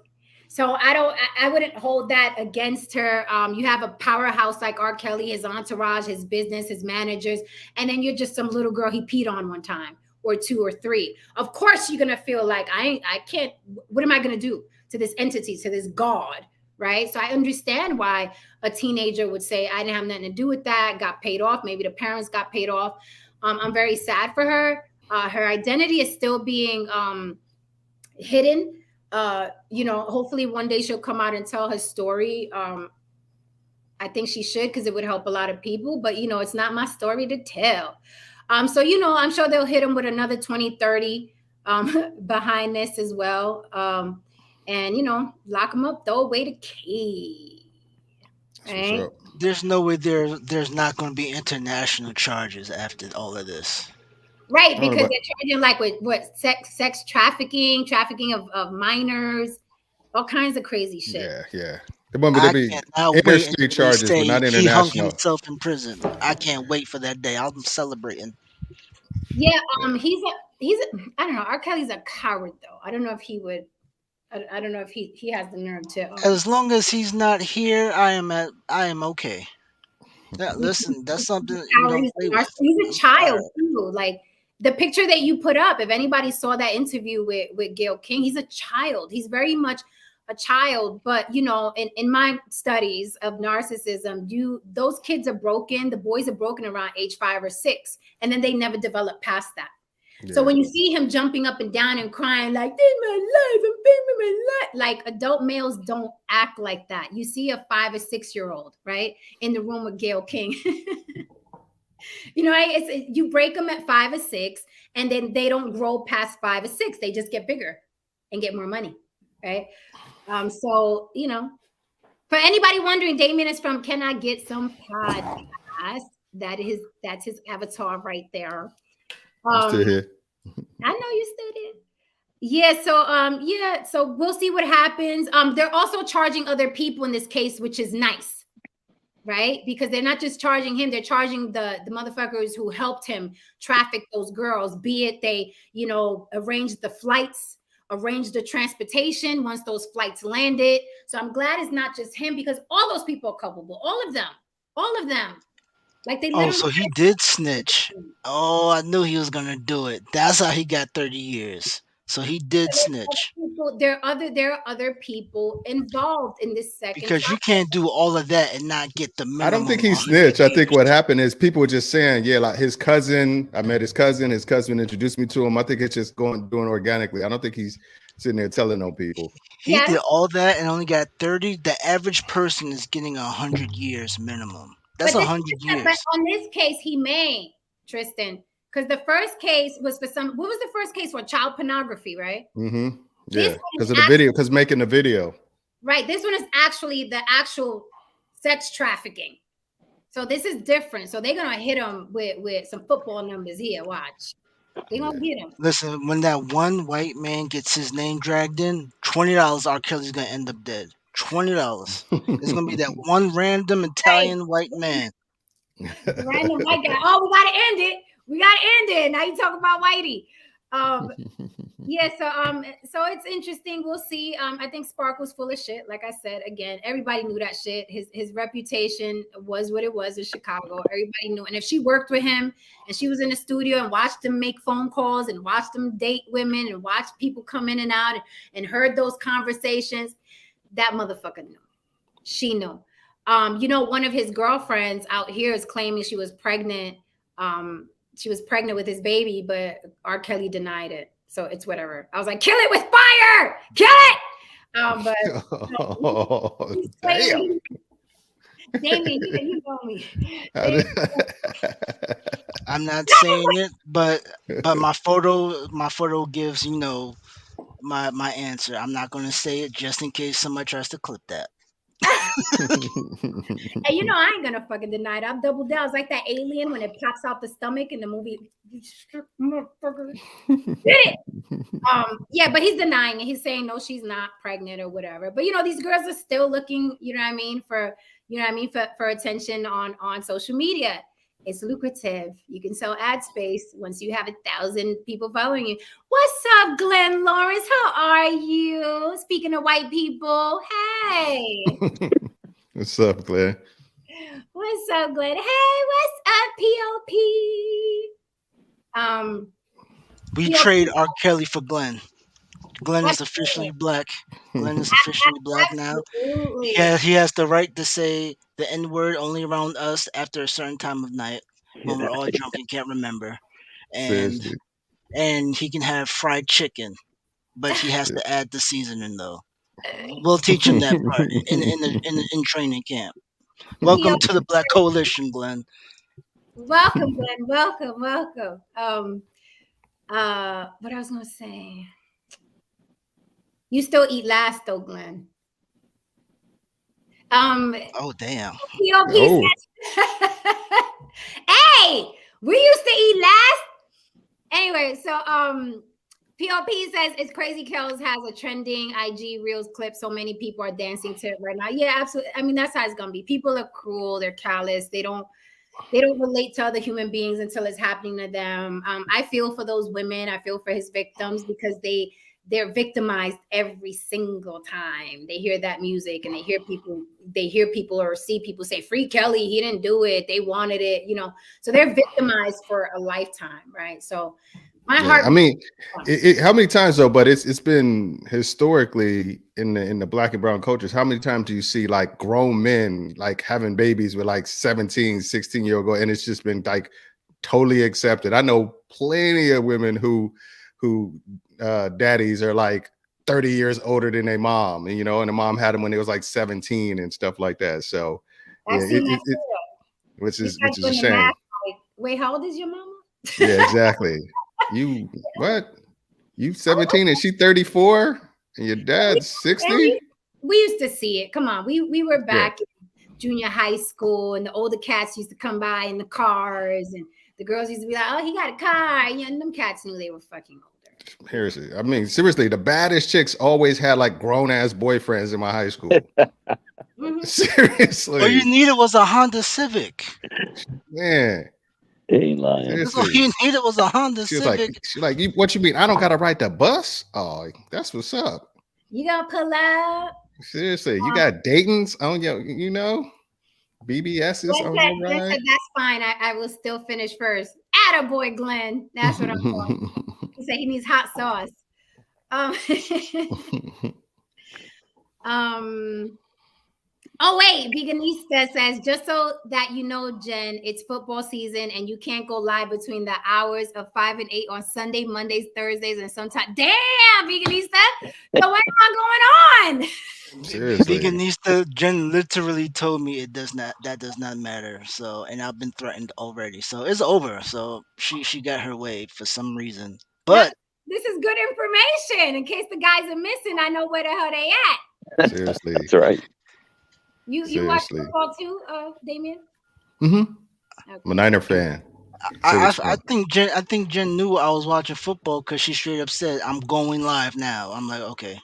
So I wouldn't hold that against her. You have a powerhouse like R. Kelly, his entourage, his business, his managers, and then you're just some little girl he peed on one time or two or three. Of course, you're gonna feel like I can't. What am I gonna do to this entity, to this god, right? So I understand why a teenager would say I didn't have nothing to do with that. Got paid off. Maybe the parents got paid off. I'm very sad for her. Her identity is still being hidden. You know, hopefully one day she'll come out and tell her story. I think she should, because it would help a lot of people, but you know, it's not my story to tell. So, you know, I'm sure they'll hit him with another 20, 30 behind this as well. And, you know, lock him up, throw away the key. Right? There's no way there's not going to be international charges after all of this. Right, because they're charging like with what sex trafficking of minors, all kinds of crazy shit. Yeah. There'll be interstate charges, but not international. He hung himself in prison. I can't wait for that day. I'm celebrating. Yeah, he's a I don't know. R. Kelly's a coward though. I don't know if he would. I don't know if he has the nerve to. As long as he's not here, I am okay. Yeah, listen, that's something you don't play with. He's a child too. Like the picture that you put up, if anybody saw that interview with Gayle King, he's a child. He's very much a child. But you know, in my studies of narcissism, those kids are broken. The boys are broken around age 5 or 6, and then they never develop past that. Yeah. So when you see him jumping up and down and crying like, "This is my life, I'm paying my life," like adult males don't act like that. You see a 5 or 6 year old, right, in the room with Gayle King. You know, you break them at 5 or 6, and then they don't grow past 5 or 6. They just get bigger and get more money, right? So you know, for anybody wondering, Damien is from Can I Get Some Podcast? That's his avatar right there. Still here. I know you still there. Yeah, so we'll see what happens. They're also charging other people in this case, which is nice, right? Because they're not just charging him, they're charging the motherfuckers who helped him traffic those girls, be it they, you know, arranged the flights, arranged the transportation once those flights landed. So I'm glad it's not just him, because all those people are culpable, all of them. Like they so he did snitch. Oh, I knew he was gonna do it. That's how he got 30 years. So he did snitch. There are other people involved in this second. Because you can't do all of that and not get the minimum. I don't think he snitched. I think what happened is people were just saying, yeah, like his cousin. I met his cousin. His cousin introduced me to him. I think it's just doing organically. I don't think he's sitting there telling no people. He did all that and only got 30. The average person is getting 100 years minimum. That's 100 years. But on this case, he may, Tristan, because the first case was for what was the first case for? Child pornography, right? Mm-hmm. Yeah, because of the video, because making the video. Right. This one is actually the actual sex trafficking. So this is different. So they're gonna hit him with some football numbers here. Watch. They're gonna get him. Listen, when that one white man gets his name dragged in, $20 R. Kelly's gonna end up dead. $20. It's gonna be that one random Italian white man. Random white guy. Oh, we gotta end it. We gotta end it. Now you talk about Whitey. Yeah, so it's interesting. We'll see. I think Spark was full of shit. Like I said, again, everybody knew that shit. His reputation was what it was in Chicago. Everybody knew. And if she worked with him and she was in the studio and watched him make phone calls and watched him date women and watched people come in and out and heard those conversations, that motherfucker knew. She knew. One of his girlfriends out here is claiming she was pregnant. She was pregnant with his baby, but R. Kelly denied it. So it's whatever. I was like, kill it with fire! Kill it! Damn. Damien, you know me. I'm not saying it, but my photo gives, my answer. I'm not gonna say it just in case somebody tries to clip that. Hey, I ain't gonna fucking deny it. I'll double down. It's like that alien when it pops out the stomach in the movie. Motherfucker. Did it. Yeah, but he's denying it. He's saying no, she's not pregnant or whatever. But these girls are still looking, for attention on social media. It's lucrative. You can sell ad space once you have 1,000 people following you. What's up, Glenn Lawrence? How are you? Speaking of white people, hey. What's up, Glenn? What's up, Glenn? Hey, what's up, POP? We trade R. Kelly for Glenn. Glenn is officially black. Glenn is officially black now. Absolutely. He has the right to say the N-word only around us after a certain time of night when we're all drunk and can't remember. And he can have fried chicken, but he has to add the seasoning though. We'll teach him that part in training camp. Welcome to the Black Coalition, Glenn. Welcome, Glenn. Welcome. What I was gonna say. You still eat last though, Glenn. Oh damn. POP says, hey, we used to eat last. Anyway, so POP says it's crazy. Kells has a trending IG Reels clip. So many people are dancing to it right now. Yeah, absolutely. I mean, that's how it's gonna be. People are cruel. They're callous. They don't relate to other human beings until it's happening to them. I feel for those women. I feel for his victims because they're victimized every single time they hear that music and they hear people or see people say free Kelly, he didn't do it, they wanted it, so they're victimized for a lifetime, right? So my heart. I mean, how many times though? But it's been historically in the black and brown cultures. How many times do you see like grown men like having babies with like 17, 16-year-old girl, and it's just been like totally accepted? I know plenty of women who daddies are like 30 years older than their mom, and the mom had them when they was like 17 and stuff like that. So which is a shame. Wait, how old is your mama? Yeah, exactly. You 17 and she 34 and your dad's 60. We used to see it. Come on, we were back in junior high school, and the older cats used to come by in the cars, and the girls used to be like, oh, he got a car. And them cats knew they were fucking older. Seriously. I mean, seriously, the baddest chicks always had like grown-ass boyfriends in my high school. Seriously. All you needed was a Honda Civic. Man. Ain't lying. That's all you needed was a Honda Civic. She's like, what you mean? I don't got to ride the bus? Oh, that's what's up. You gonna pull up? Seriously, you got Dayton's on your, BBS's on your ride? That's fine. I will still finish first. Attaboy, Glenn. That's what I'm doing. He said he needs hot sauce. Oh, wait. Veganista says, just so that you know, Jen, it's football season and you can't go live between the hours of 5 and 8 on Sunday, Mondays, Thursdays, and sometimes. Damn, Veganista. So what's going on? Seriously. Veganista, Jen literally told me that does not matter. So, and I've been threatened already. So it's over. So she got her way for some reason. But this is good information. In case the guys are missing, I know where the hell they at. Seriously. That's right. You watch Seriously. football too, Damien? Mm-hmm. Okay. I'm a Niner fan. I Serious fan. think Jen knew I was watching football because she straight up said, "I'm going live now." I'm like, okay.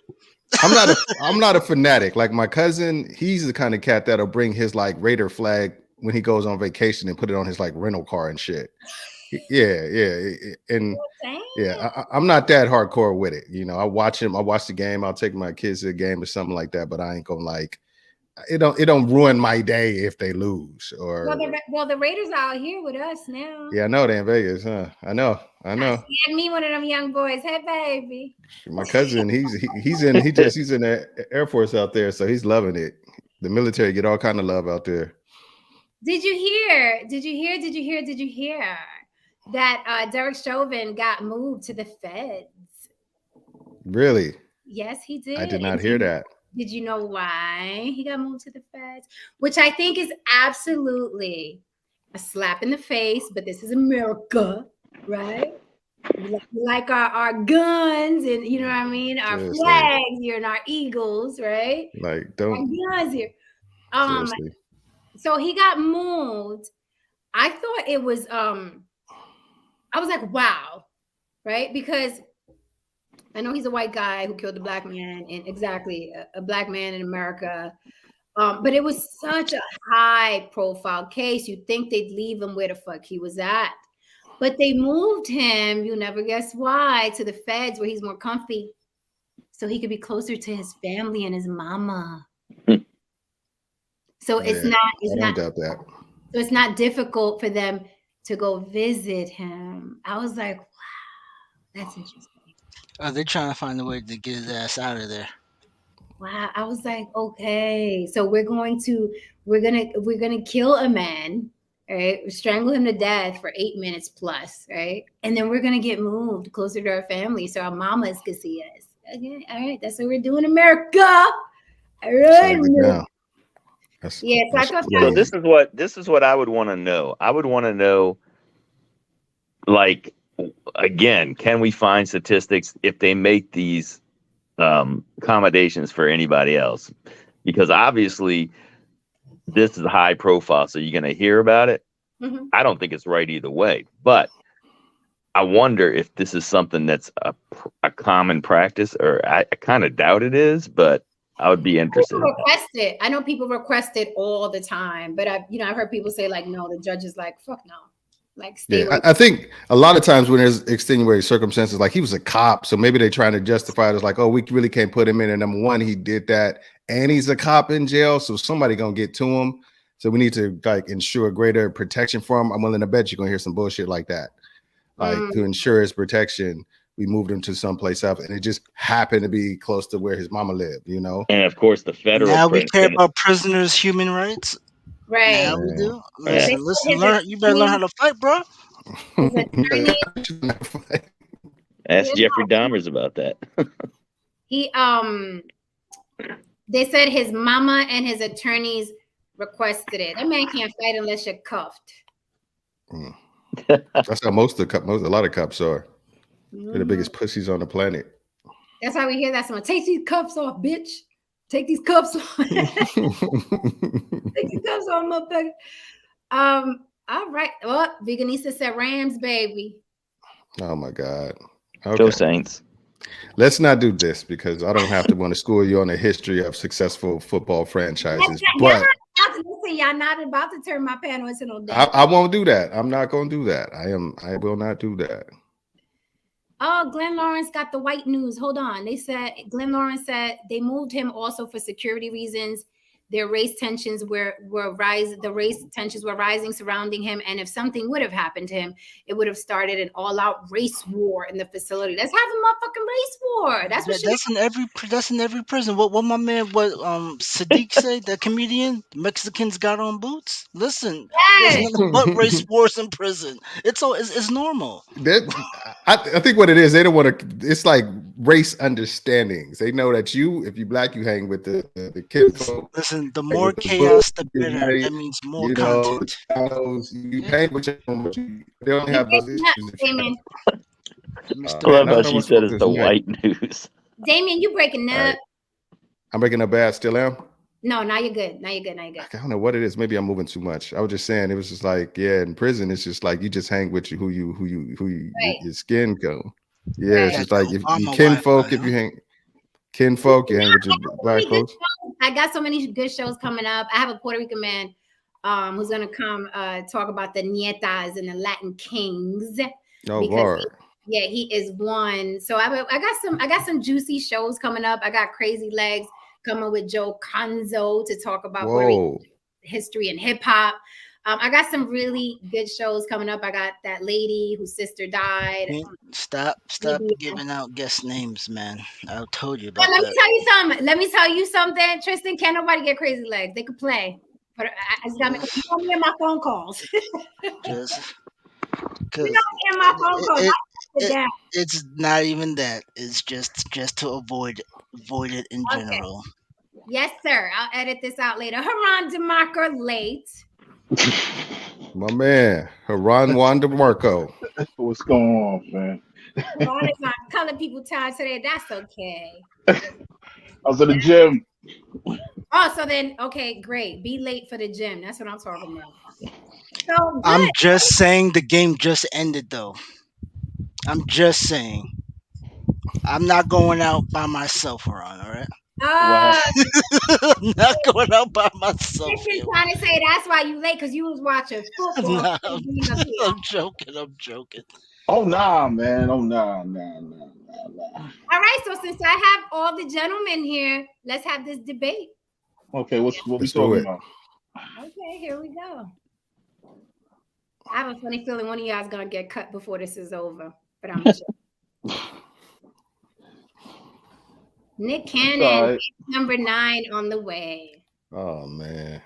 I'm not a fanatic. Like my cousin, he's the kind of cat that'll bring his like Raider flag when he goes on vacation and put it on his like rental car and shit. Yeah. And Dang. yeah, I'm not that hardcore with it. You know, I watch the game, I'll take my kids to the game or something like that, but I ain't gonna like it don't ruin my day if they lose or Well, the Raiders are out here with us now. yeah, I know they're in Vegas, huh? I know. Yeah, me, one of them young boys. Hey, baby. My cousin, he's in the Air Force out there, so he's loving it. The military get all kind of love out there. Did you hear that Derek Chauvin got moved to the feds? Really? Yes, he did. I did not hear that. Did you know why he got moved to the feds? Which I think is absolutely a slap in the face, but this is America, right? We like our guns and you know what I mean, our flags here and our eagles, right? Like don't our guns here. seriously. So he got moved. I thought it was I was like, wow, right? Because I know he's a white guy who killed a black man, and exactly a black man in America. But it was such a high profile case. You'd think they'd leave him where the fuck he was at. But they moved him, you'll never guess why, to the feds where he's more comfy so he could be closer to his family and his mama. So it's not difficult for them to go visit him. I was like, wow, that's interesting. They're trying to find a way to get his ass out of there. Wow, I was like, okay, so we're gonna kill a man, right? Strangle him to death for 8 minutes plus, right? And then we're gonna get moved closer to our family so our mamas can see us. Okay, all right, that's what we're doing, America. All right. Yeah, so I thought so this is what I would want to know. I would want to know, like, again, can we find statistics if they make these accommodations for anybody else? Because obviously this is high profile, so you're going to hear about it. Mm-hmm. I don't think it's right either way, but I wonder if this is something that's a common practice, or I kind of doubt it is, but I would be interested. I know people request it all the time, but I've heard people say like, no, the judge is like, fuck no. Like, stay away. I think a lot of times when there's extenuating circumstances, like he was a cop, so maybe they're trying to justify it as like, oh, we really can't put him in. And number one, he did that, and he's a cop in jail, so somebody gonna get to him. So we need to like ensure greater protection for him. I'm willing to bet you're gonna hear some bullshit like that. Like to ensure his protection, we moved him to someplace else, and it just happened to be close to where his mama lived, you know. And of course, the federal. Now we care about prisoners' human rights. Right. Now we do. Listen, learn. You better learn how to fight, bro. Ask Jeffrey Dahmers about that. They said his mama and his attorneys requested it. That man can't fight unless you're cuffed. That's how a lot of cops are. They're the biggest pussies on the planet. That's how we hear that. Someone, take these cuffs off, bitch. Take these cuffs off. Take these cuffs off, motherfucker. All right. Well, Veganista said Rams, baby. Oh my God. Okay. Go Saints. Let's not do this because I don't have to want to school you on the history of successful football franchises. But y'all not about to turn my panel into no day. I won't do that. I'm not going to do that. I will not do that. Oh, Glenn Lawrence got the white news. Hold on. They said Glenn Lawrence said they moved him also for security reasons. Their race tensions were rising. The race tensions were rising surrounding him, and if something would have happened to him, it would have started an all-out race war in the facility. Let's have a motherfucking race war. That's in every prison. What my man Sadiq said, that comedian, Mexicans got on boots. Listen, there's nothing but race wars in prison. It's normal. I think what it is, they don't want to. It's like race understandings. They know that if you black, you hang with the kids. Listen, the more chaos, the better. That means more content. You hang with them, they don't have those issues. I love how she said it's the white news. Damien, you breaking up. I'm breaking up bad, still am? No, now you're good. Now you're good. Now you're I good. don't know what it is. Maybe I'm moving too much. I was just saying it was just like, yeah, in prison, it's just like you just hang with who Right. your skin go. Yeah, Right. it's Got just like the if you Obama kinfolk, Wi-Fi, if you huh? hang kinfolk, you hang with your black Really good folks. shows. I got so many good shows coming up. I have a Puerto Rican man who's gonna come talk about the nietas and the Latin kings Oh, because Lord. he is one. So I got some juicy shows coming up. I got Crazy Legs coming with Joe Conzo to talk about Puerto Rican Whoa. history and hip hop. I got some really good shows coming up. I got that lady whose sister died. Stop BBL. giving out guest names, man. I told you But about let me that. tell you something. Let me tell you something, Tristan. Can't nobody get Crazy Legs. They could play, but I just got me. You know me and my phone calls. Just You because know me and my phone calls. it, I did it that. it's not even that. It's just to avoid it in Okay. general. Yes, sir. I'll edit this out later. Haran DeMarco late. My man, Haran Juan DeMarco. What's going on, man? Haran is on color people time today. That's okay. I was at the gym. Oh, so then okay, great. Be late for the gym. That's what I'm talking about. So I'm good. just saying the game just ended though. I'm just saying. I'm not going out by myself, Ron, all right? Uh, I'm not going out by myself Tristan here. trying to say that's why you late because you was watching I'm football. not. instead of being up here. I'm joking. I'm joking. Oh nah, man. Oh nah. All right, so since I have all the gentlemen here, let's have this debate. Okay, what we Let's do talking it. about? Okay, here we go. I have a funny feeling one of y'all is gonna get cut before this is over, but I'm sure. Nick It's Cannon, all right. number 9 on the way. Oh man.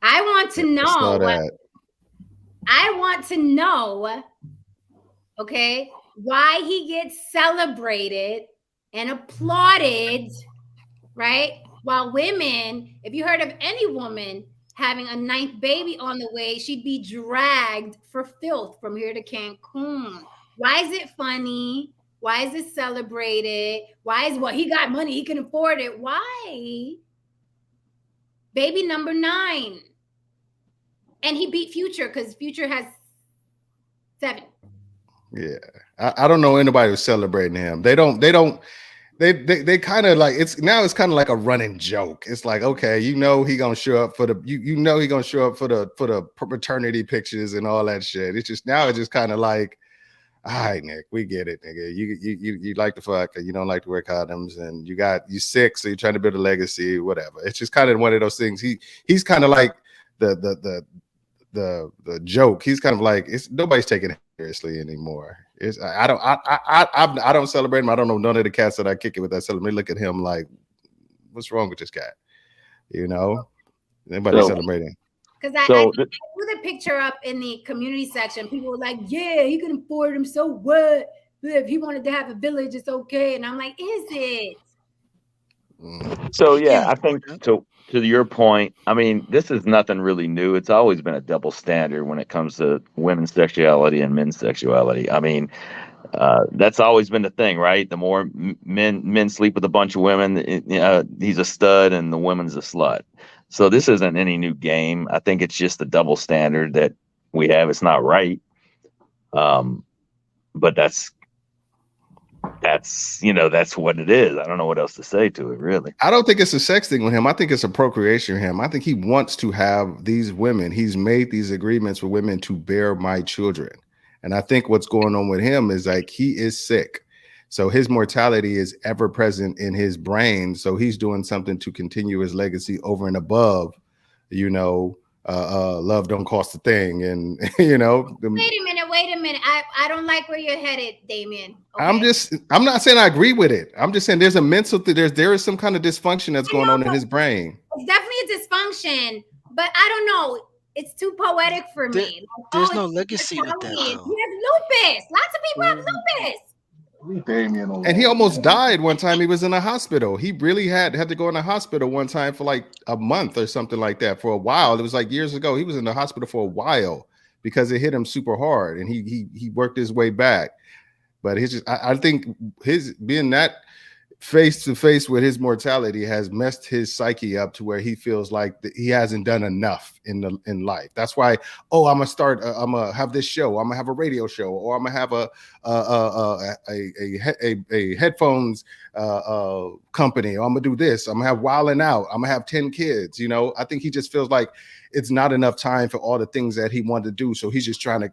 I want to I saw know. that. I want to know, okay, why he gets celebrated and applauded, right? While women, if you heard of any woman having a 9th baby on the way, she'd be dragged for filth from here to Cancun. Why is it funny? Why is it celebrated? Why is he got money, he can afford it? Why? Baby number 9. And he beat Future because Future has 7. Yeah. I don't know anybody who's celebrating him. They kind of like it's kind of like a running joke. It's like, okay, he gonna show up for the he gonna show up for the paternity pictures and all that shit. It's just kind of like, all right, Nick, we get it, nigga. You like to fuck, you don't like to wear condoms, and you sick, so you're trying to build a legacy, whatever. It's just kind of one of those things. He's kind of like the joke. He's kind of like nobody's taking it seriously anymore. I don't celebrate him. I don't know none of the cats that I kick it with that celebrate. Look at him like, what's wrong with this cat? Anybody celebrating? Because I put the picture up in the community section. People were like, yeah, he can afford him. So what? If he wanted to have a village, it's okay. And I'm like, is it? So yeah, I think to your point, I mean, this is nothing really new. It's always been a double standard when it comes to women's sexuality and men's sexuality. I mean, that's always been the thing, right? The more men sleep with a bunch of women, he's a stud, and the woman's a slut. So this isn't any new game. I think it's just the double standard that we have. It's not right, but that's what it is. I don't know what else to say to it, really. I don't think it's a sex thing with him. I think it's a procreation with him. I think he wants to have these women. He's made these agreements with women to bear my children. And I think what's going on with him is like he is sick. So his mortality is ever present in his brain. So he's doing something to continue his legacy over and above, love don't cost a thing. And, Wait a minute. I don't like where you're headed, Damien. Okay? I'm not saying I agree with it. I'm just saying there's a mental there is some kind of dysfunction that's going on in his brain. It's definitely a dysfunction, but I don't know. It's too poetic for me. There's no legacy with that, though. He has lupus. Lots of people have lupus. And he almost died one time. He was in a hospital. He really had to go in a hospital one time for like a month or something like that for a while. It was like years ago. He was in the hospital for a while because it hit him super hard, and he worked his way back. But I think his being that face to face with his mortality has messed his psyche up to where he feels like he hasn't done enough in life. That's why, I'm gonna have this show, I'm gonna have a radio show, or I'm gonna have a headphones company, or I'm gonna do this, I'm gonna have Wildin' Out, I'm gonna have 10 kids. I think he just feels like it's not enough time for all the things that he wanted to do, so he's just trying to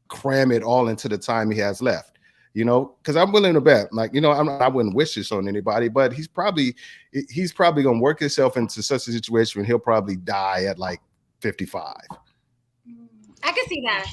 cram it all into the time he has left. Because I'm willing to bet, I wouldn't wish this on anybody, but he's probably gonna work himself into such a situation when he'll probably die at like 55. I can see that.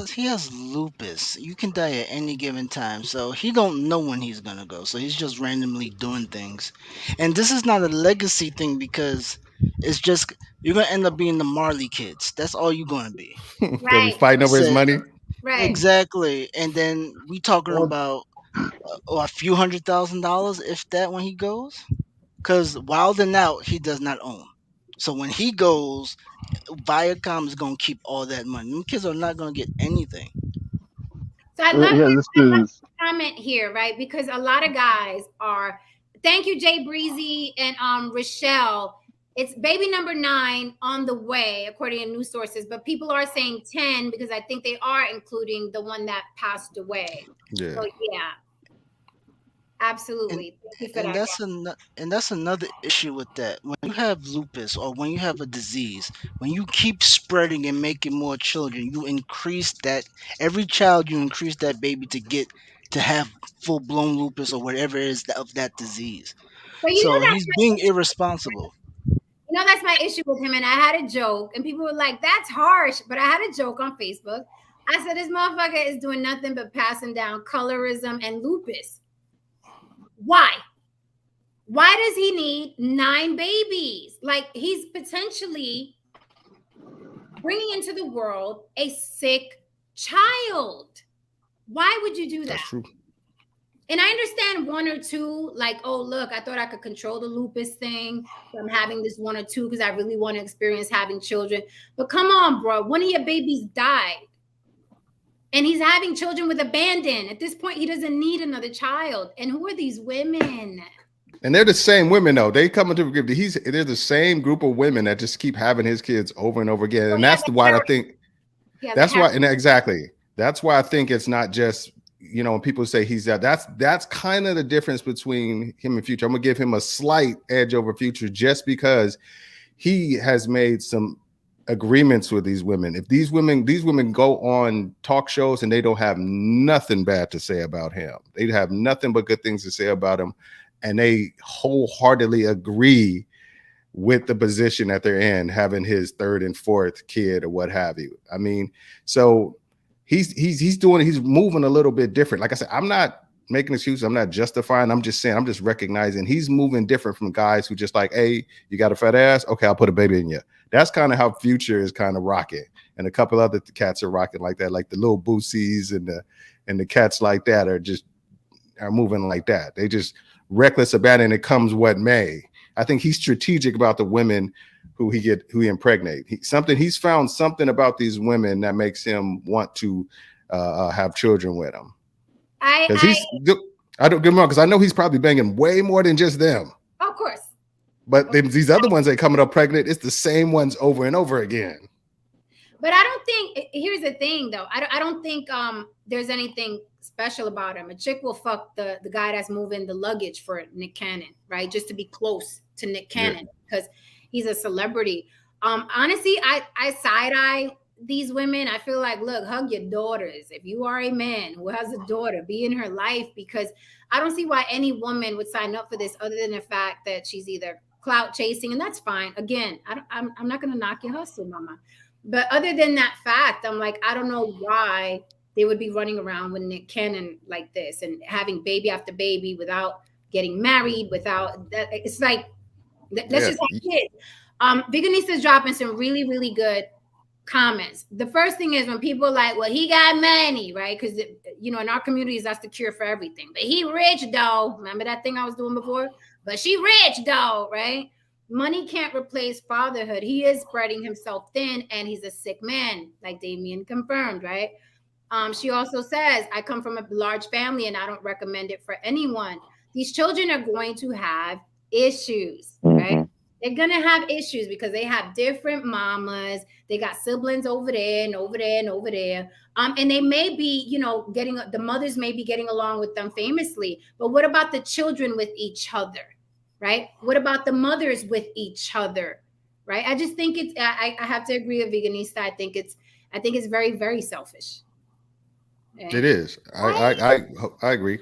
He has lupus. You can die at any given time, so he don't know when he's gonna go. So he's just randomly doing things, and this is not a legacy thing because it's just you're gonna end up being the Marley kids. That's all you're gonna be. They'll be Right. fighting over his So- money. Right. Exactly, and then we talking Well- about a few $100,000 if that when he goes, because Wildin' Out he does not own. So when he goes, Viacom is gonna keep all that money. Them kids are not gonna get anything. So I love Yeah, this this is comment here, right? Because a lot of guys are. Thank you, Jay Breezy and Rochelle. It's baby number 9 on the way, according to news sources. But people are saying 10 because I think they are including the one that passed away. Yeah. So yeah, absolutely. Thank you for And that. that's another issue with that. When you have lupus or when you have a disease, when you keep spreading and making more children, you increase that every child you increase that baby to have full blown lupus or whatever it is of that disease. But So he's being irresponsible. that's my issue with him. And I had a joke, and people were like, "That's harsh." But I had a joke on Facebook. I said, "This motherfucker is doing nothing but passing down colorism and lupus. Why? Why does he need 9 babies? Like, he's potentially bringing into the world a sick child. Why would you do that?" That's true. And I understand 1 or 2, like, oh, look, I thought I could control the lupus thing. So I'm having this 1 or 2 because I really want to experience having children. But come on, bro. One of your babies died. And he's having children with abandon. At this point, he doesn't need another child. And who are these women? And they're the same women, though. They come into group. They're the same group of women that just keep having his kids over and over again. And that's why I think that's why, and exactly. That's why I think it's not just, when people say he's that's kind of the difference between him and Future. I'm gonna give him a slight edge over Future just because he has made some agreements with these women. If these women go on talk shows and they don't have nothing bad to say about him, they have nothing but good things to say about him, and they wholeheartedly agree with the position that they're in, having his 3rd and 4th kid or what have you. I mean, so he's moving a little bit different. Like I said, I'm not making excuses, I'm not justifying, I'm just saying, I'm just recognizing he's moving different from guys who just like, hey, you got a fat ass, okay, I'll put a baby in you. That's kind of how Future is kind of rocking, and a couple other cats are rocking like that, like the little Boosies and the cats like that are moving like that. They just reckless about it, and it comes what may. I think he's strategic about the women who he impregnate. He's found something about these women that makes him want to have children with them. I don't get me wrong, because I know he's probably banging way more than just them. Of course. But these other ones that coming up pregnant, it's the same ones over and over again. But I don't think, here's the thing though, I don't think there's anything special about him. A chick will fuck the guy that's moving the luggage for Nick Cannon, right? Just to be close to Nick Cannon because he's a celebrity. Honestly, I side-eye these women. I feel like, look, hug your daughters. If you are a man who has a daughter, be in her life, because I don't see why any woman would sign up for this other than the fact that she's either clout chasing, and that's fine. Again, I'm not going to knock your hustle, mama. But other than that fact, I'm like, I don't know why they would be running around with Nick Cannon like this and having baby after baby without getting married, without that. It's like, let's just have kids. Veganista's dropping some really, really good comments. The first thing is when people are like, well, he got money, right? Because, in our communities, that's the cure for everything. But he rich, though. Remember that thing I was doing before? But she rich, though, right? Money can't replace fatherhood. He is spreading himself thin, and he's a sick man, like Damien confirmed, right? She also says, I come from a large family, and I don't recommend it for anyone. these children are going to have issues, right? Mhm. They're gonna have issues because they have different mamas. They got siblings over there and over there and over there. And they may be, getting the mothers may be getting along with them famously. But what about the children with each other, right? What about the mothers with each other, right? I just think it's. I have to agree with Veganista. I think it's very, very selfish. It is. I agree.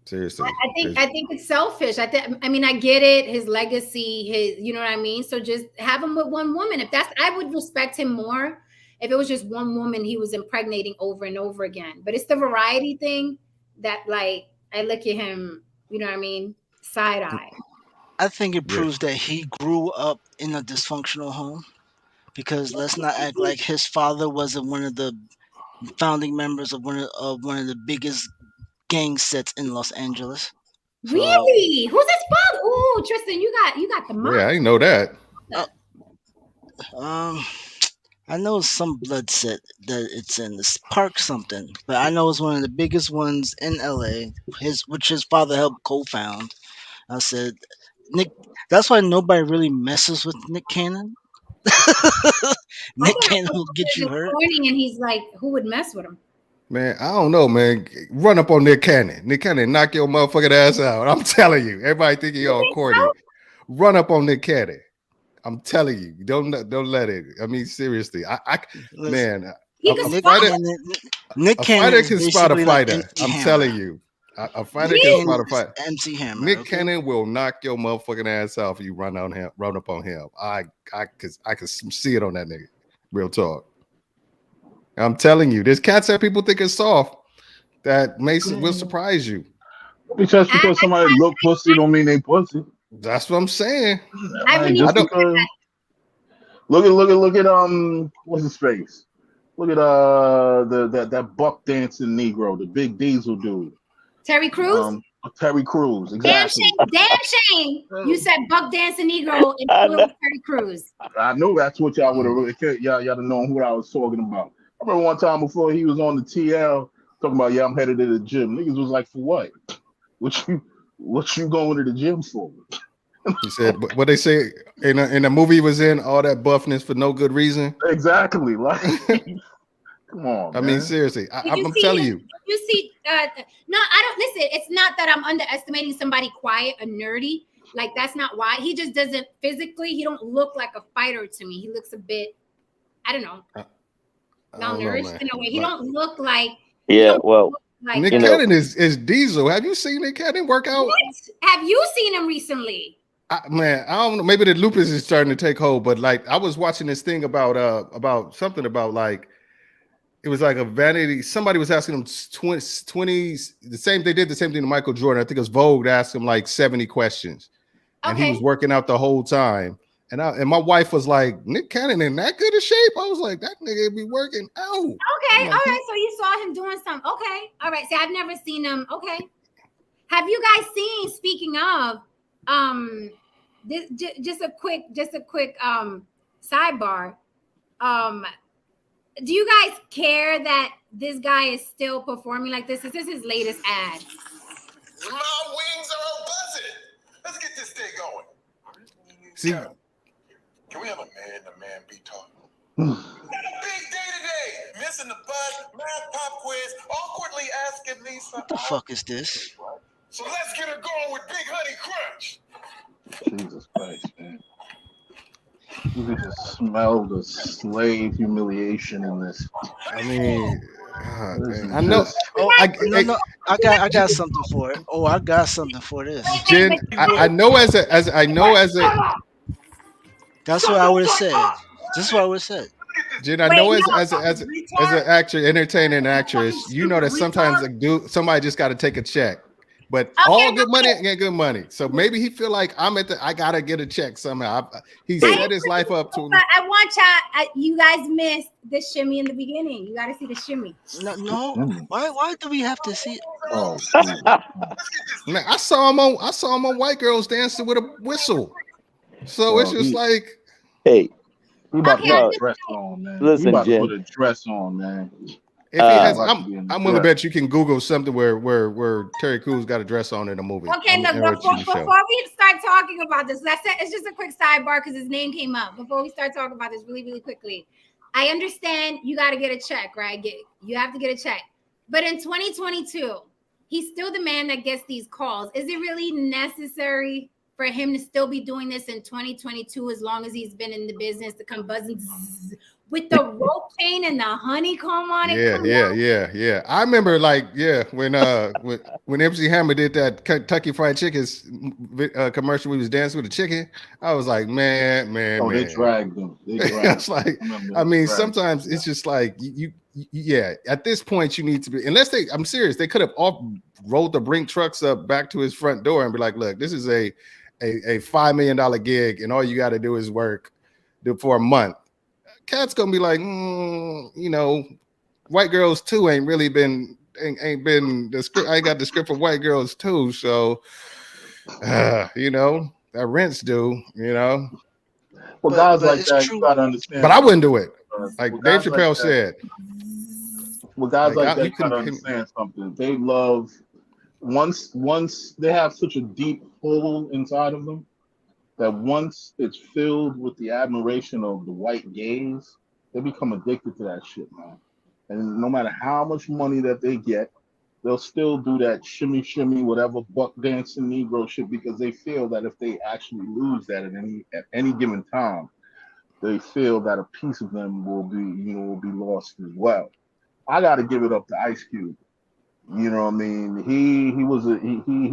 Seriously. I think it's selfish. I mean, I get it, his legacy, you know what I mean? So just have him with one woman. I would respect him more if it was just one woman he was impregnating over and over again. But it's the variety thing that, like, I look at him, you know what I mean? Side eye. I think it proves that he grew up in a dysfunctional home, because let's not act like his father wasn't one of the founding members of one of the biggest gang sets in Los Angeles. So, really? Who's his father? Ooh, Tristan, you got the mom. Yeah, I didn't know that. I know some blood set that it's in this park something, but I know it's one of the biggest ones in LA. Which his father helped co-found. I said, Nick. That's why nobody really messes with Nick Cannon. Nick Cannon will get you hurt. And he's like, who would mess with him? Man, I don't know, man. Run up on Nick Cannon. Nick Cannon, knock your motherfucking ass out. I'm telling you. Everybody thinking you're all corny. Run up on Nick Cannon. I'm telling you. Don't let it. I mean, seriously. Man. Nick Cannon can spot a fighter. I'm telling you. A fighter can spot a fighter. MC Hammer. Nick Cannon will knock your motherfucking ass out if you run up on him. I can see it on that nigga. Real talk. I'm telling you, there's cats that people think is soft that will surprise you. Just because somebody look pussy don't mean they pussy. That's what I'm saying. Look at what's his face? Look at that buck dancing Negro, the big diesel dude. Terry Crews? Terry Crews, exactly. Damn shame. You said buck dancing Negro and Terry Crews. I knew that's what y'all would have. Y'all have known who I was talking about. I remember one time before he was on the TL talking about, I'm headed to the gym. Niggas was like, for what? What you going to the gym for? He said, what they say in the movie he was in, all that buffness for no good reason. Exactly. Like, come on. I mean, seriously, I'm telling you. You see, no, I don't listen. It's not that I'm underestimating somebody quiet or nerdy. Like, that's not why. He just doesn't physically. He don't look like a fighter to me. He looks a bit, I don't know. Malnourished in a way. He don't look like. Yeah, well, like, Nick Cannon is Diesel. Have you seen Nick Cannon work out? What? Have you seen him recently? Man, I don't know. Maybe the lupus is starting to take hold, but like I was watching this thing about something about like it was like a vanity. Somebody was asking him 20 they did the same thing to Michael Jordan. I think it was Vogue asked him like 70 questions, and he was working out the whole time. And my wife was like, Nick Cannon in that good a shape? I was like, that nigga be working out. Okay, all right. So you saw him doing something. Okay, all right. See, I've never seen him. Okay. Have you guys seen? Speaking of, this just a quick sidebar. Do you guys care that this guy is still performing like this? This is his latest ad. My wings are buzzing. Let's get this thing going. See. Can we have a man-to-man beat talk? Big day today. Missing the bus, math pop quiz, awkwardly asking Lisa. What the fuck is this? So let's get her going with Big Honey Crunch. Jesus Christ, man. You can just smell the slave humiliation in this. I mean, I know. I got something for it. Oh, I got something for this. Jen, I know as a. That's what I would have said. This is what I would have said. Jen, I know as an actor, entertainer, and actress, you know that sometimes somebody just got to take a check. But all good money ain't good money. So maybe he feel like I gotta get a check somehow. He set his life up to. But I want you guys missed the shimmy in the beginning. You got to see the shimmy. No. Why do we have to see it? Oh, man, I saw him on White Girls Dancing with a Whistle. So it's just like, hey, he about to put a dress on, man. Listen, he about Jen. to put a dress on, man. If he has, About to be in the I'm willing to draft. bet you can Google something where Terry Crews got a dress on in a movie. Okay, look, or a before TV show. we start talking about this, it's just a quick sidebar because his name came up. Before we start talking about this really, really quickly, I understand you got to get a check, right? You have to get a check. But in 2022, he's still the man that gets these calls. Is it really necessary for him to still be doing this in 2022 as long as he's been in the business to come buzzing with the rope chain and the honeycomb on it? Yeah. I remember when MC Hammer did that Kentucky Fried Chicken's commercial, we was dancing with the chicken. I was like, man. They dragged him. It's like, I mean, sometimes it's just like yeah. At this point, you need to be, I'm serious. They could have all rolled the Brink trucks up back to his front door and be like, look, this is a $5 million gig, and all you got to do is work for a month. Cat's gonna be like, White Girls 2 ain't been the script. I got the script for White Girls 2, so that rents do, Well, guys like that, you gotta understand. But I wouldn't do it. Like Dave Chappelle said. Well, guys like that, you gotta understand something. They love once they have such a deep hole inside of them that once it's filled with the admiration of the white gaze, they become addicted to that shit, man. And no matter how much money that they get, they'll still do that shimmy, whatever buck dancing Negro shit because they feel that if they actually lose that at any given time, they feel that a piece of them will be lost as well. I got to give it up to Ice Cube. You know what I mean? He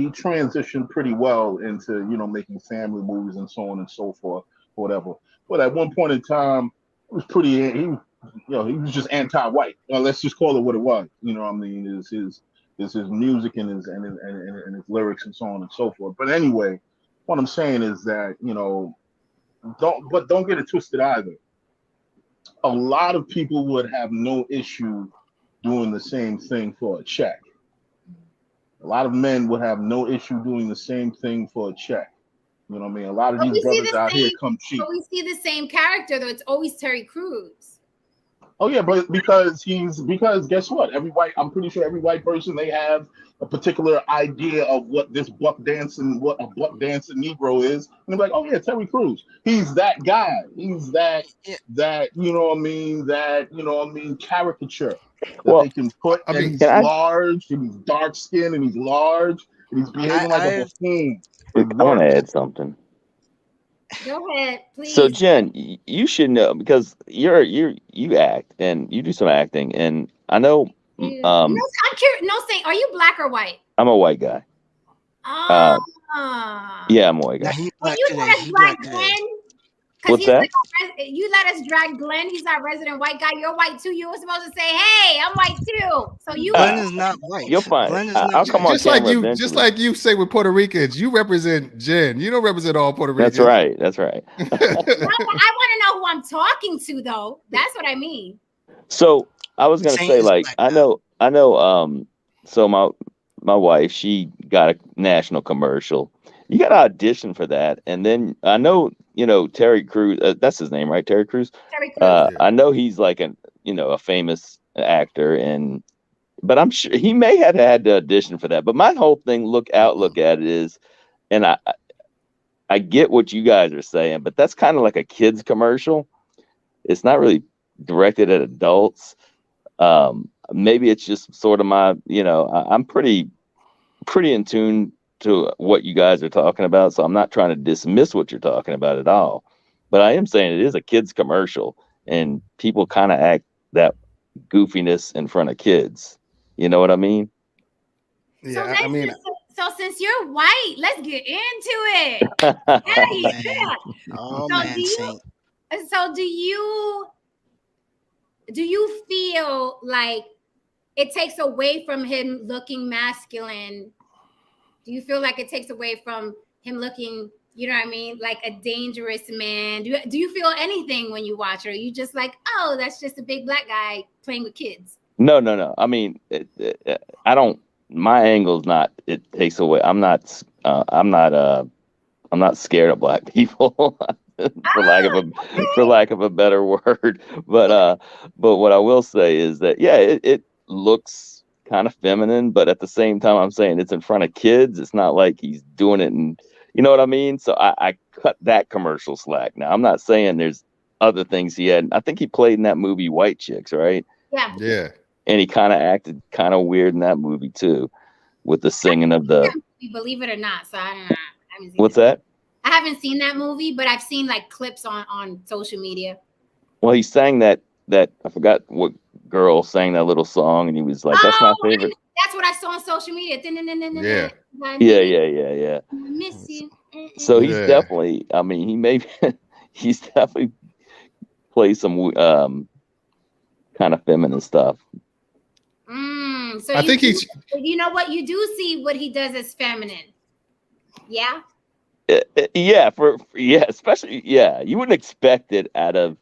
transitioned pretty well into making family movies and so on and so forth, whatever. But at one point in time, it was pretty. He was just anti-white. Let's just call it what it was. You know what I mean? Is his music and his lyrics and so on and so forth. But anyway, what I'm saying is that don't get it twisted either. A lot of people would have no issue doing the same thing for a check. A lot of men would have no issue doing the same thing for a check. You know what I mean? A lot of these brothers out here come cheap. But we see the same character, though. It's always Terry Crews. Oh yeah, but because guess what? I'm pretty sure every white person, they have a particular idea of what a buck dancing Negro is, and they're like, oh yeah, Terry Crews. He's that guy. He's that caricature that they can put. He's large, and he's dark skinned, and he's large, and he's behaving like a buffoon. I want to add something. Go ahead, please. So Jen, you should know because you act and you do some acting, and I know. I'm curious. No, say, are you black or white? I'm a white guy. Yeah, I'm a white guy. He's black you today. let us drag Glenn? What's that? You let us drag Glenn. He's our resident white guy. You're white too. You were supposed to say, "Hey, I'm white too." So Glenn is not white. You're fine. Glenn is I'll come on camera just like you say with Puerto Ricans, you represent Jen. You don't represent all Puerto Ricans. That's right. I want to know who I'm talking to, though. That's what I mean. So I was gonna say, like, I know. So my wife, she got a national commercial. You got to audition for that, and then I know Terry Crews. That's his name, right? Terry Crews. Terry Crews. I know he's like a famous actor, but I'm sure he may have had to audition for that. But my whole thing, look at it is, and I get what you guys are saying, but that's kind of like a kid's commercial. It's not really directed at adults. Maybe it's just sort of my, I'm pretty in tune to what you guys are talking about. So I'm not trying to dismiss what you're talking about at all, but I am saying it is a kid's commercial and people kind of act that goofiness in front of kids. You know what I mean? Yeah, So since you're white, let's get into it. Yeah. Oh, So do you feel like it takes away from him looking masculine? Do you feel like it takes away from him looking, like a dangerous man? Do you feel anything when you watch it? Or are you just like, oh, that's just a big black guy playing with kids? No. I mean, I don't. My angle's not. It takes away. I'm not scared of black people. for lack of a better word. But what I will say is that it looks kind of feminine, but at the same time, I'm saying it's in front of kids. It's not like he's doing it, and you know what I mean. So I cut that commercial slack. Now I'm not saying there's other things he had. I think he played in that movie White Chicks, right? Yeah. And he kind of acted kind of weird in that movie too, with the singing of the. Believe it or not, so I don't know. I haven't seen What's that? I haven't seen that movie, but I've seen like clips on social media. Well, he sang that I forgot what girl sang that little song, and he was like, "That's my favorite." That's what I saw on social media. Yeah. I miss you. So he's definitely. I mean, he's definitely played some kind of feminine stuff. So I think he's. You know what? You do see what he does as feminine. Yeah. Yeah, especially you wouldn't expect it out of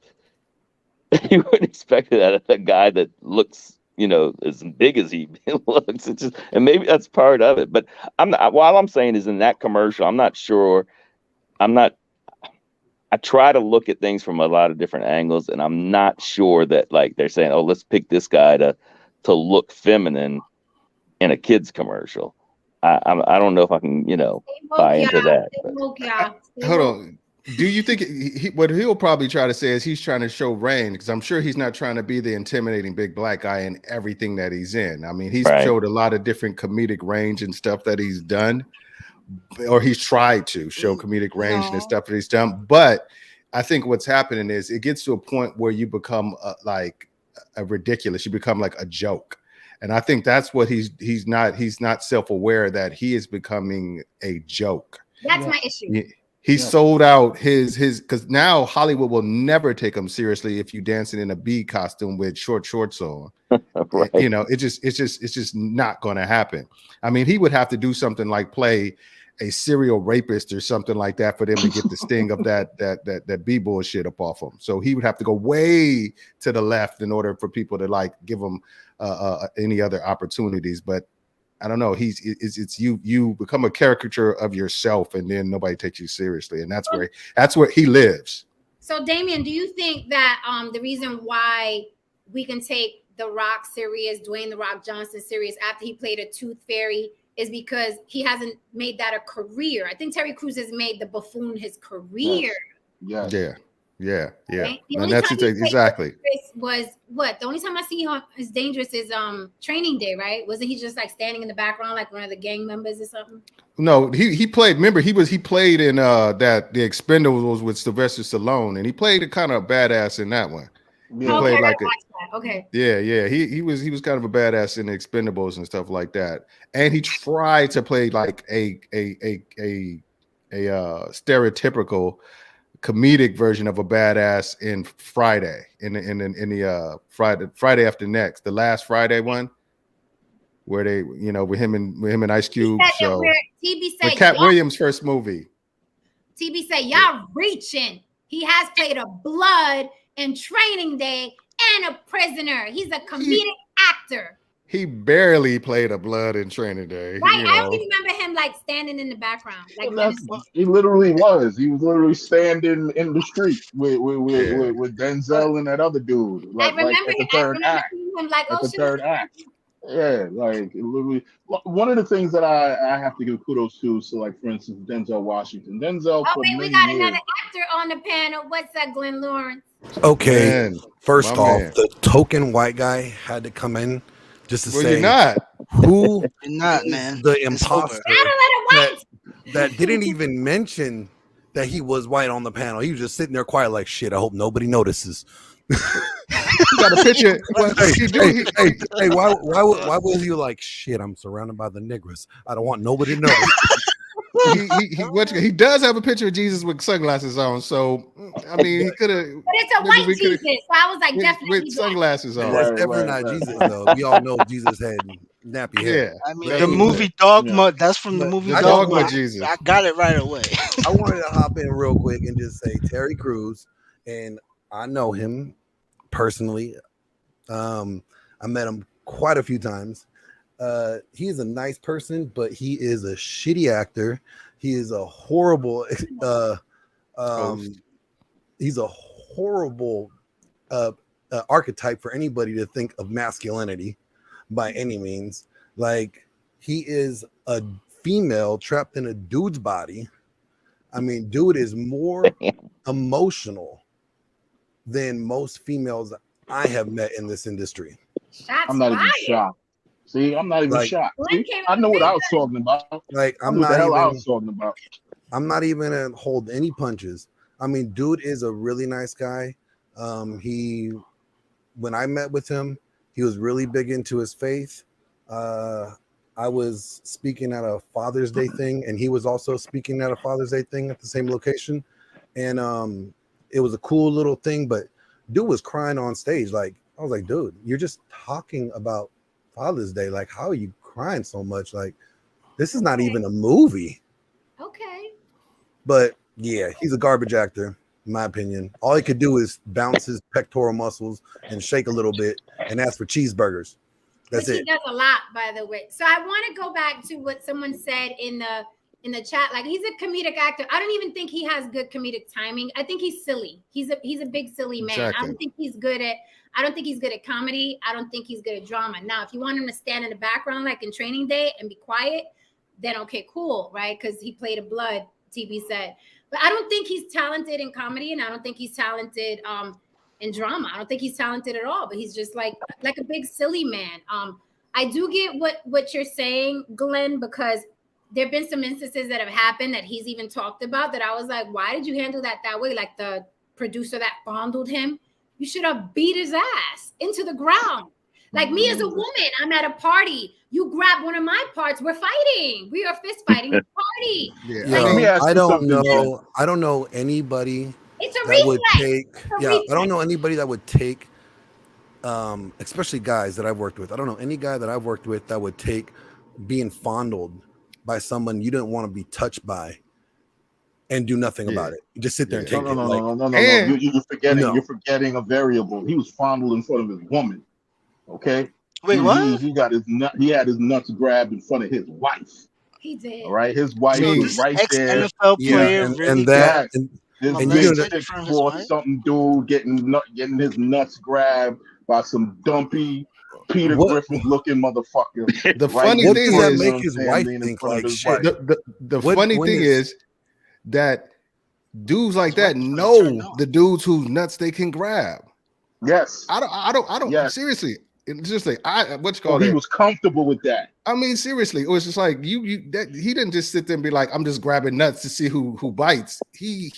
a guy that looks, as big as he looks. It's just, and maybe that's part of it. But all I'm saying is in that commercial, I'm not sure. I try to look at things from a lot of different angles, and I'm not sure that like they're saying, oh, let's pick this guy to look feminine in a kid's commercial. I don't know if I can, buy into that. Hold on. Do you think what he'll probably try to say is he's trying to show reign? Because I'm sure he's not trying to be the intimidating big black guy in everything that he's in. I mean, he's showed a lot of different comedic range and stuff that he's done, or he's tried to show comedic range and stuff that he's done. But I think what's happening is it gets to a point where you become like a ridiculous. You become like a joke. And I think that's what he's not self-aware that he is becoming a joke. That's my issue. He sold out his because now Hollywood will never take him seriously if you dancing in a bee costume with short shorts on. Right. It's just not going to happen. I mean, he would have to do something like play a serial rapist or something like that for them to get the sting of that bee bullshit up off him. So he would have to go way to the left in order for people to like give him any other opportunities. But I don't know. It's you become a caricature of yourself, and then nobody takes you seriously, and that's where he lives. So, Damien, do you think that the reason why we can take The Rock serious, Dwayne The Rock Johnson serious after he played a Tooth Fairy is because he hasn't made that a career? I think Terry Crews has made the buffoon his career. Yeah. Right? And that's exactly. Was what the only time I see him is Dangerous is Training Day, right? Wasn't he just like standing in the background like one of the gang members or something? No, he played. Remember, he played in the Expendables with Sylvester Stallone, and he played a kind of badass in that one. He played like okay. Yeah. He was kind of a badass in the Expendables and stuff like that. And he tried to play like a stereotypical comedic version of a badass in Friday in the Friday After Next, the last Friday one, where they with him and Ice Cube. So TB said Cat Williams' first movie. TB said y'all reaching. He has played a blood in Training Day and a prisoner. He's a comedic actor. He barely played a blood in Training Day. Right. I only remember him like standing in the background. Like he literally was. He was literally standing in the street with Denzel and that other dude. Like, I remember at the third act. Him like, at the third act. Yeah, like literally. One of the things that I have to give kudos to, so like for instance, Denzel Washington. We got another actor on the panel. What's that, Glenn Lawrence? Okay, man, first off, the token white guy had to come in just to say, you're not. Who You're not, man. the imposter White. that didn't even mention that he was white on the panel. He was just sitting there quiet like, shit, I hope nobody notices. You got a picture. Hey, why was you like, shit, I'm surrounded by the niggers. I don't want nobody to notice. He does have a picture of Jesus with sunglasses on, so I mean he could have. But it's a white Jesus, so I was like, definitely with sunglasses on. That's definitely not Jesus, though. We all know Jesus had nappy hair. I mean, the movie Dogma. That's from the movie Dogma. Jesus. I got it right away. I wanted to hop in real quick and just say Terry Crews, and I know him personally. I met him quite a few times. He is a nice person, but he is a shitty actor. He is a horrible he's a horrible archetype for anybody to think of masculinity by any means. Like, he is a female trapped in a dude's body. I mean, dude is more emotional than most females I have met in this industry. Shots I'm not even fired. shocked. See, I'm not even Like- shocked. Glenn See, came I up know what big I was talking about. Like, I knew what the hell I was talking about. I'm not even gonna hold any punches. I mean, dude is a really nice guy. When I met with him, he was really big into his faith. I was speaking at a Father's Day thing, and he was also speaking at a Father's Day thing at the same location. And it was a cool little thing, but dude was crying on stage. Like, I was like, dude, you're just talking about Father's Day. Like, how are you crying so much? Like, this is not even a movie. Okay. But yeah, he's a garbage actor, in my opinion. All he could do is bounce his pectoral muscles and shake a little bit and ask for cheeseburgers. That's Which it. he does a lot, by the way. So I want to go back to what someone said in the chat. Like, he's a comedic actor. I don't even think he has good comedic timing. I think he's silly. He's a big silly man. Exactly. I don't think he's good at comedy. I don't think he's good at drama. Now, if you want him to stand in the background like in Training Day and be quiet, then okay, cool, right? Because he played a blood, TV said. But I don't think he's talented in comedy, and I don't think he's talented in drama. I don't think he's talented at all, but he's just like a big silly man. I do get what you're saying, Glenn, because there have been some instances that have happened that he's even talked about that I was like, why did you handle that way? Like the producer that fondled him, you should have beat his ass into the ground. Like, me as a woman, I'm at a party. You grab one of my parts. We're fighting. We are fist fighting at the party. Yeah, Yo, Let me ask I you don't something, know. I don't know anybody It's a that would reflex. take. It's a Yeah, reflex. I don't know anybody that would take. Especially guys that I've worked with. I don't know any guy that I've worked with that would take being fondled by someone you didn't want to be touched by and do nothing about it. You just sit there and Yeah. take it. Like, No. And- You're forgetting. No. You're forgetting a variable. He was fondled in front of his woman. Okay. Wait, what? He got his nut. He had his nuts grabbed in front of his wife. He did. All right. His wife So mean, was this right there. ex-NFL yeah, player and, really and that, got- and, This molested big you know, in chick front of his for wife? something dude getting his nuts grabbed by some dumpy Peter What- Griffin looking motherfucker. The Right funny what thing does that is, make his saying, wife being in think? front of Like, his shit. wife. the When- funny when thing is- is that dudes like His that wife is know turned on. the dudes whose nuts they can grab. Yes. I don't Yes. seriously. It's just like what's Oh, called he it. was comfortable with that. I mean, seriously, it was just like that he didn't just sit there and be like, I'm just grabbing nuts to see who bites. He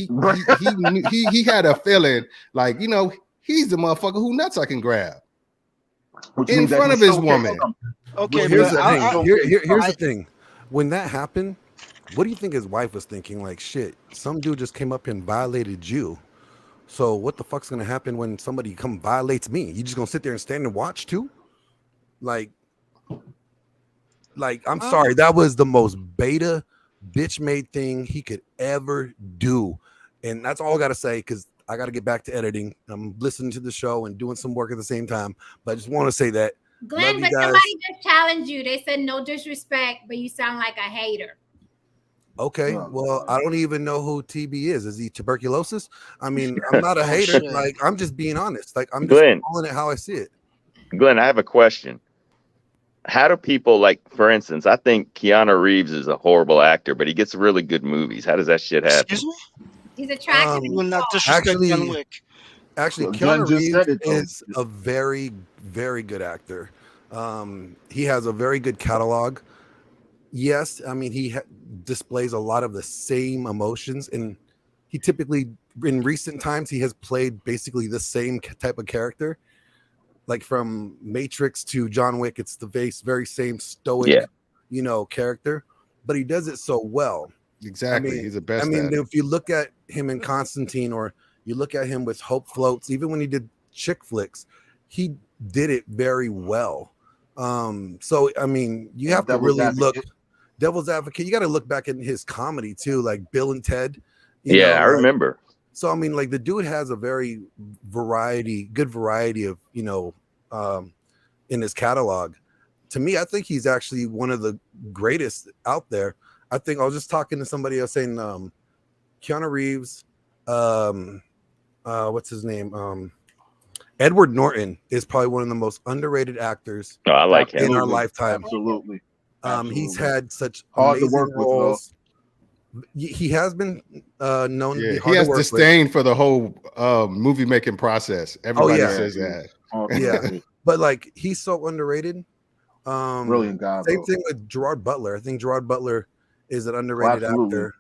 had a feeling like, he's the motherfucker who nuts I can grab Which in means that front he of his showcased woman. them. Okay, Well, here's but the I- thing. I- Here's I- the thing. When that happened, what do you think his wife was thinking? Like, shit, some dude just came up and violated you. So what the fuck's gonna happen when somebody come violates me? You just gonna sit there and stand and watch too? Like I'm sorry, that was the most beta bitch made thing he could ever do. And that's all I gotta say, because I gotta get back to editing. I'm listening to the show and doing some work at the same time. But I just want to say that. Glenn, Love you but guys. somebody just challenged you. They said no disrespect, but you sound like a hater. Okay, Oh, well, God. I don't even know who TB is. Is he tuberculosis? I mean, I'm not a Oh, hater. shit. Like, I'm just being honest. Like, I'm just Glenn. calling it how I see it. Glenn, I have a question. How do people, like, for instance, I think Keanu Reeves is a horrible actor, but he gets really good movies. How does that shit happen? Excuse me? He's attractive. You will not and tall. disrespect Actually- John Wick. Actually, Well, Glenn Keanu just Reeves said it, though. is a very, very good actor. He has a very good catalog. Yes, I mean, he displays a lot of the same emotions, and he typically, in recent times, he has played basically the same type of character. Like from Matrix to John Wick, it's the very same stoic, Yeah. character, but he does it so well. Exactly. I mean- He's the best I mean, at it. if you look at him in Constantine, or you look at him with Hope Floats, even when he did chick flicks, he did it very well. So I mean, you have to Devil's really look. Advocate. Devil's Advocate. You got to look back at his comedy too, like Bill and Ted. Yeah, I like- remember. So I mean, like, the dude has a very good variety of in his catalog. To me, I think he's actually one of the greatest out there. I think I was just talking to somebody else saying Keanu Reeves, what's his name? Edward Norton is probably one of the most underrated actors No, I like him. in our Absolutely. lifetime. Absolutely. He's had such Hard to amazing work with, though. roles. He has been known to be Yeah, hard he has to work disdain for the whole movie making process. Everybody yeah. says that. with. Yeah, but like he's so underrated. Brilliant guy. Same though. thing with Gerard Butler. I think Gerard Butler is an underrated Absolutely. actor,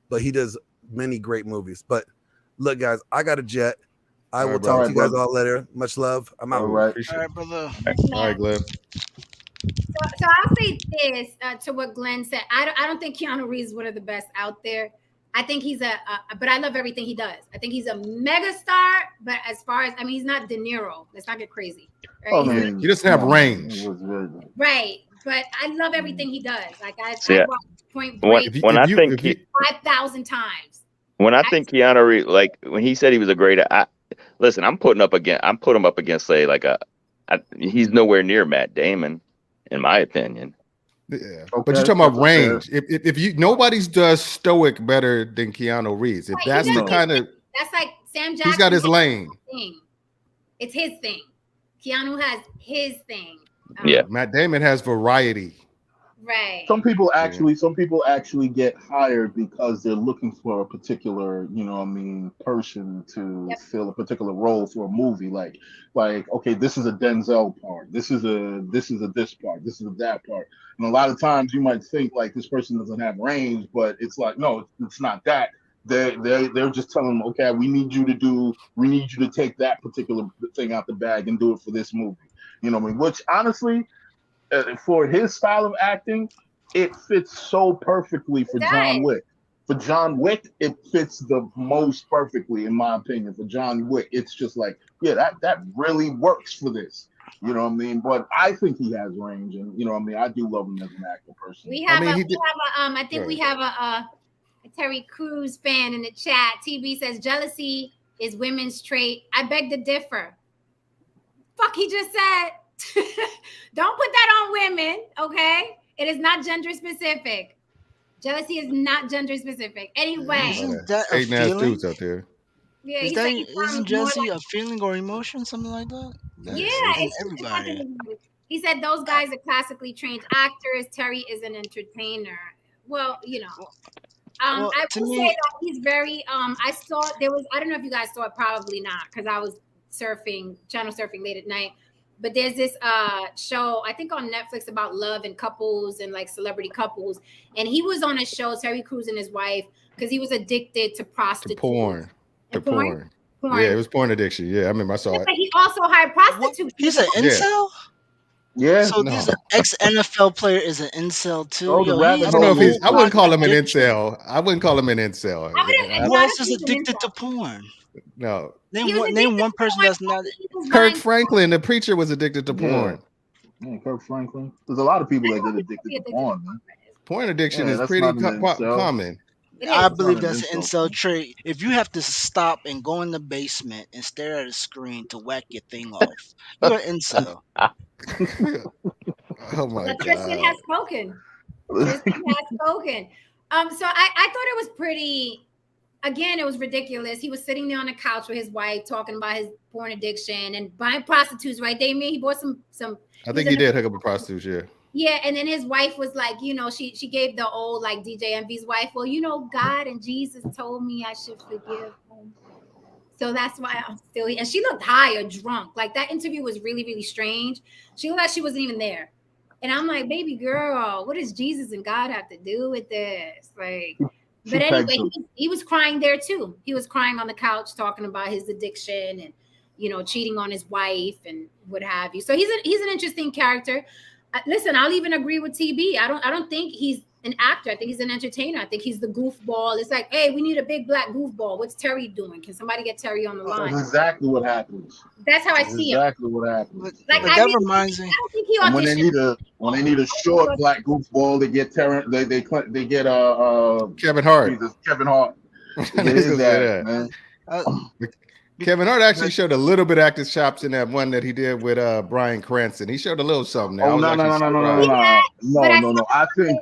but he does many great movies. But look, guys, I got a jet. I All will right, talk brother. to you guys All right, all later. Much love. I'm out. All right. Appreciate All it. right, brother. All right, Glenn. So I'll say this to what Glenn said. I don't think Keanu Reeves is one of the best out there. I think he's but I love everything he does. I think he's a mega star. But as far as, I mean, he's not De Niro. Let's not get crazy. Right? Oh, He's not- man. He doesn't have Come on, man. range. It was very good. right. But I love everything he does. Like I Yeah. watched Point When- Break If you, When if I you, think if you, 5,000 times. When I think Keanu Reeves, like when he said he was a great, listen, I'm putting him up against say like he's nowhere near Matt Damon, in my opinion. yeah. Okay, But you're talking about that's fair. range. If you nobody's does stoic better than Keanu Reeves. If Right, that's he the does kind of That's like Sam Jackson. he's got his has lane. his thing. It's his thing. Keanu has his thing. Yeah. Matt Damon has variety. Right. Some people actually get hired because they're looking for a particular, person to Yep. fill a particular role for a movie. Like, okay, this is a Denzel part. This is a this part. This is a that part. And a lot of times you might think like this person doesn't have range, but it's like, no, it's not that. They're just telling them, okay, we need you to take that particular thing out the bag and do it for this movie. You know what I mean? Which honestly, for his style of acting, it fits so perfectly for John Wick. For John Wick, it fits the most perfectly, in my opinion. For John Wick, it's just like, yeah, that really works for this. You know what I mean? But I think he has range, and you know what I mean. I do love him as an actor personally. I think we have a Terry Crews fan in the chat. TB says jealousy is women's trait. I beg to differ. Fuck, he just said. Don't put that on women, okay? It is not gender specific. Jealousy is not gender specific. Anyway, Isn't that a Hating ass feeling? dudes out there. yeah, Is he that, said he sounds isn't more jealousy like- a feeling or emotion, something like that? That's yeah, in it's everybody. He said those guys are classically trained actors. Terry is an entertainer. Well, Well, I to will me- say that he's very. I saw I don't know if you guys saw it, probably not, because I was channel surfing late at night. But there's this show, I think on Netflix, about love and couples and like celebrity couples. And he was on a show, Terry Crews and his wife, because he was addicted to prostitutes. Porn. And Porn. Porn. Yeah, it was porn addiction. Yeah, I remember I saw Yeah, it. but he also hired prostitutes. He's an Yeah. incel? Yeah. So No. this ex-NFL player is an incel too? Oh, the Yo, rabbit he I is don't know if a he's. I wouldn't call him an addiction. incel. I wouldn't call him an incel. Who else is addicted to porn? No, Name one person that's not. Kirk Franklin, the preacher, was addicted to porn. Yeah, Kirk Franklin. There's a lot of people that get addicted to porn, man. Porn addiction Yeah, is that's pretty not an incel. common. I believe not an that's an incel. incel trait. If you have to stop and go in the basement and stare at a screen to whack your thing off, you're an incel. Oh my But Tristan god! has spoken. Tristan has spoken. So I thought it was pretty. Again, it was ridiculous. He was sitting there on the couch with his wife, talking about his porn addiction and buying prostitutes. Right? He bought some. I think he did hook up with prostitutes. Yeah. Yeah, and then his wife was like, she gave the old like DJ Envy's wife. Well, God and Jesus told me I should forgive him. So that's why I'm still here. And she looked high or drunk. Like that interview was really, really strange. She looked like she wasn't even there. And I'm like, baby girl, what does Jesus and God have to do with this? Like, but anyway, he was crying there too. He was crying on the couch talking about his addiction and, cheating on his wife and what have you. So he's an interesting character. Listen, I'll even agree with TB. I don't think he's an actor. I think he's an entertainer. I think he's the goofball. It's like, hey, we need a big black goofball. What's Terry doing? Can somebody get Terry on the line? That's exactly what happens. That's how I see him. Exactly what happens. Like, But that reminds me. I don't think he And when auditioned. they need a short black goofball, they get they get Kevin Hart. Jesus, Kevin Hart. I They was get gonna say his ass, that. man. Kevin Hart actually showed a little bit of acting chops in that one that he did with Bryan Cranston. He showed a little something there. I Oh was no actually no surprised. no no no no no no!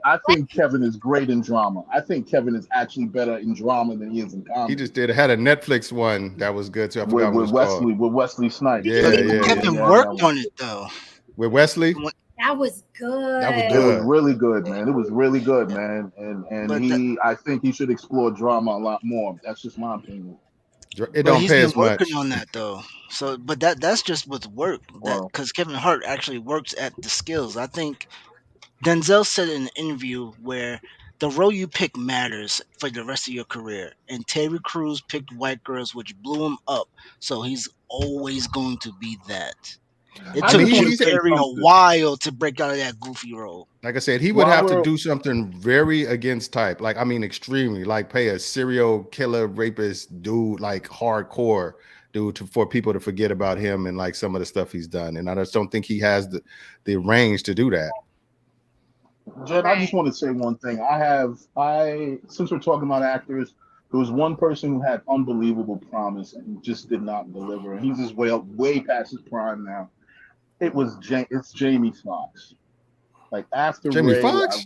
I think Kevin is great in drama. I think Kevin is actually better in drama than he is in He comedy. just had a Netflix one that was good too. I forgot what it was called. With Wesley Snipes. Yeah, But yeah, Kevin yeah. worked on it though. With Wesley. That was good. That was It good. was really good, man. It was really good, man. And But I think he should explore drama a lot more. That's just my opinion. It But don't he's pay been as much. working on that though. So, but that's just with work. That Wow. because Kevin Hart actually works at the skills. I think Denzel said in an interview where the role you pick matters for the rest of your career. And Terry Crews picked White Girls, which blew him up. So he's always going to be that. It I took just want Jim to say Carrey a something. while to break out of that goofy role. Like I said, he would While have to we're- do something very against type. Like, I mean, extremely. Like, pay a serial killer, rapist dude, like hardcore dude, for people to forget about him and like some of the stuff he's done. And I just don't think he has the range to do that. Jed, I just want to say one thing. Since we're talking about actors, there was one person who had unbelievable promise and just did not deliver. And he's just way past his prime now. It's Jamie Foxx. Like after Jamie Ray, Foxx?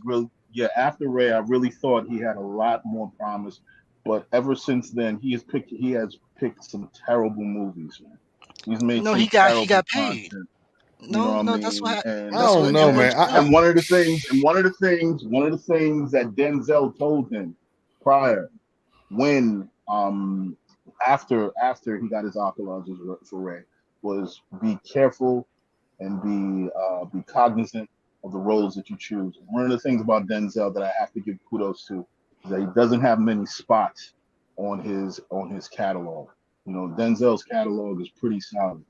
after Ray, I really thought he had a lot more promise. But ever since then, he has picked some terrible movies, man. He's made No, some he got terrible paid. content. No, what I that's mean? what. And I don't know, man. and one of the things that Denzel told him prior, when after he got his oncology for Ray, was be careful and be cognizant of the roles that you choose. One of the things about Denzel that I have to give kudos to is that he doesn't have many spots on his catalog. You know, Denzel's catalog is pretty solid.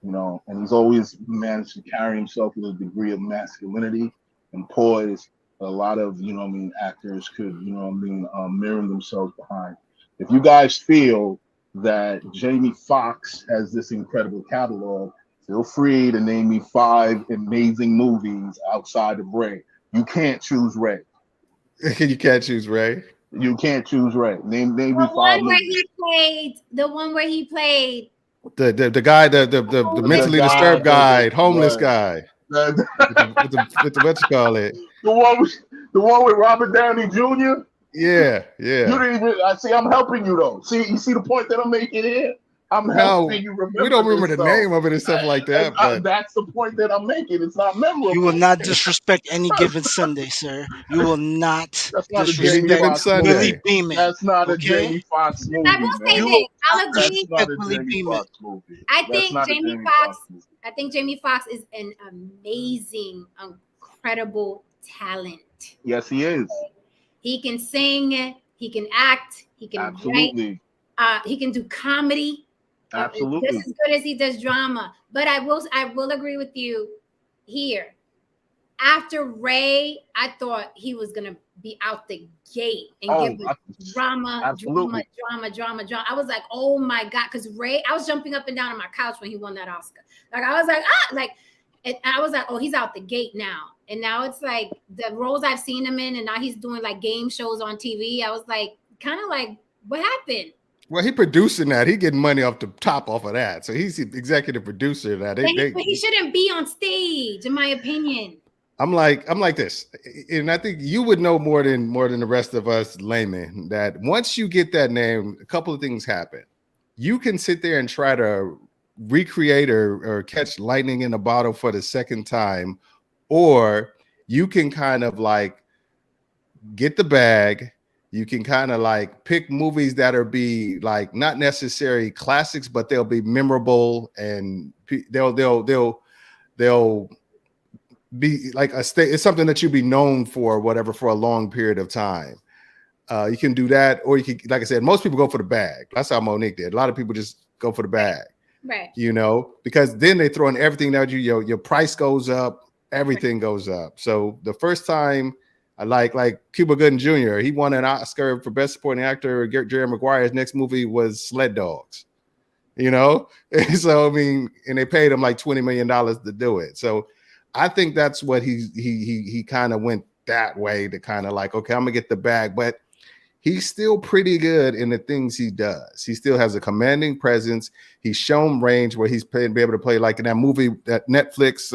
You know, and he's always managed to carry himself with a degree of masculinity and poise that a lot of, actors could, mirror themselves behind. If you guys feel that Jamie Foxx has this incredible catalog, feel free to name me 5 amazing movies outside of Ray. You can't choose Ray. You can't choose Ray. You can't choose Ray. Name me 5 movies. The one where he played. The guy, the mentally disturbed guy, homeless guy. With the what you call it? The one with Robert Downey Jr. Yeah. You didn't even. I see. I'm helping you though. See, you see the point that I'm making here. I'm helping you remember. We don't remember the name of it and stuff like that. But that's the point that I'm making. It's not memorable. You will not disrespect any given Sunday, sir. You will not disrespect Willie Beeman. That's not a Jamie Foxx movie. I will say this. I'll agree. That's not a Jamie Foxx movie. I think Jamie Foxx is an amazing, incredible talent. Yes, he is. He can sing. He can act. He can write. He can do comedy. Absolutely. Just as good as he does drama. But I will agree with you here. After Ray, I thought he was gonna be out the gate and give drama. I was like, oh my God, because Ray, I was jumping up and down on my couch when he won that Oscar. Like I was like, and I was like, oh, he's out the gate now. And now it's like the roles I've seen him in, and now he's doing like game shows on TV. I was like, kind of like, what happened? Well, he producing that. He getting money off the top off of that. So he's the executive producer of that. But he shouldn't be on stage, in my opinion. I'm like this, and I think you would know more than the rest of us laymen that once you get that name, a couple of things happen. You can sit there and try to recreate or catch lightning in a bottle for the second time, or you can kind of like get the bag. You can kind of like pick movies that are be like not necessarily classics, but they'll be memorable and they'll be like it's something that you'll be known for, whatever, for a long period of time. You can do that, or you can, like I said, most people go for the bag. That's how Monique did. A lot of people just go for the bag, right? Because then they throw in everything that your price goes up, everything goes up. So the first time. I like Cuba Gooding Jr. He won an Oscar for Best Supporting Actor. Jerry Maguire's next movie was Sled Dogs, So I mean, and they paid him like $20 million to do it. So I think that's what he kind of went that way to kind of like, okay, I'm gonna get the bag, but he's still pretty good in the things he does. He still has a commanding presence. He's shown range where he's be able to play like in that movie, that Netflix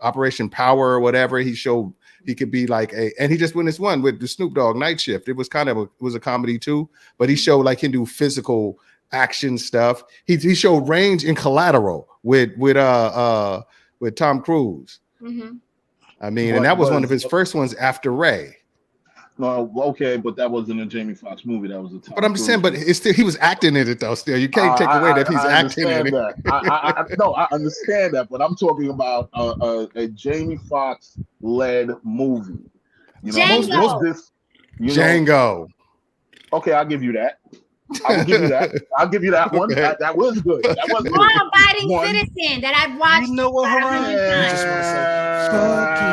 Operation Power or whatever. He showed he could be like and he just won this one with the Snoop Dogg Night Shift. It was kind of it was a comedy too, but he showed like he can do physical action stuff. He showed range in Collateral with Tom Cruise. Mm-hmm. I mean, and that was one of his first ones after Ray. No, okay, but that wasn't a Jamie Foxx movie. That was a Tom But I'm Cruise saying, but movie. it's still he was acting in it though. Still, you can't take away that he's acting in it. No, I understand that, but I'm talking about a Jamie Foxx led movie. You know, Django. Okay, I'll give you that. I'll give you that. I'll give you that one. Okay. That was good. That was good. Law-abiding citizen that I've watched. You know what, Haran? You just want to say, Fuck you.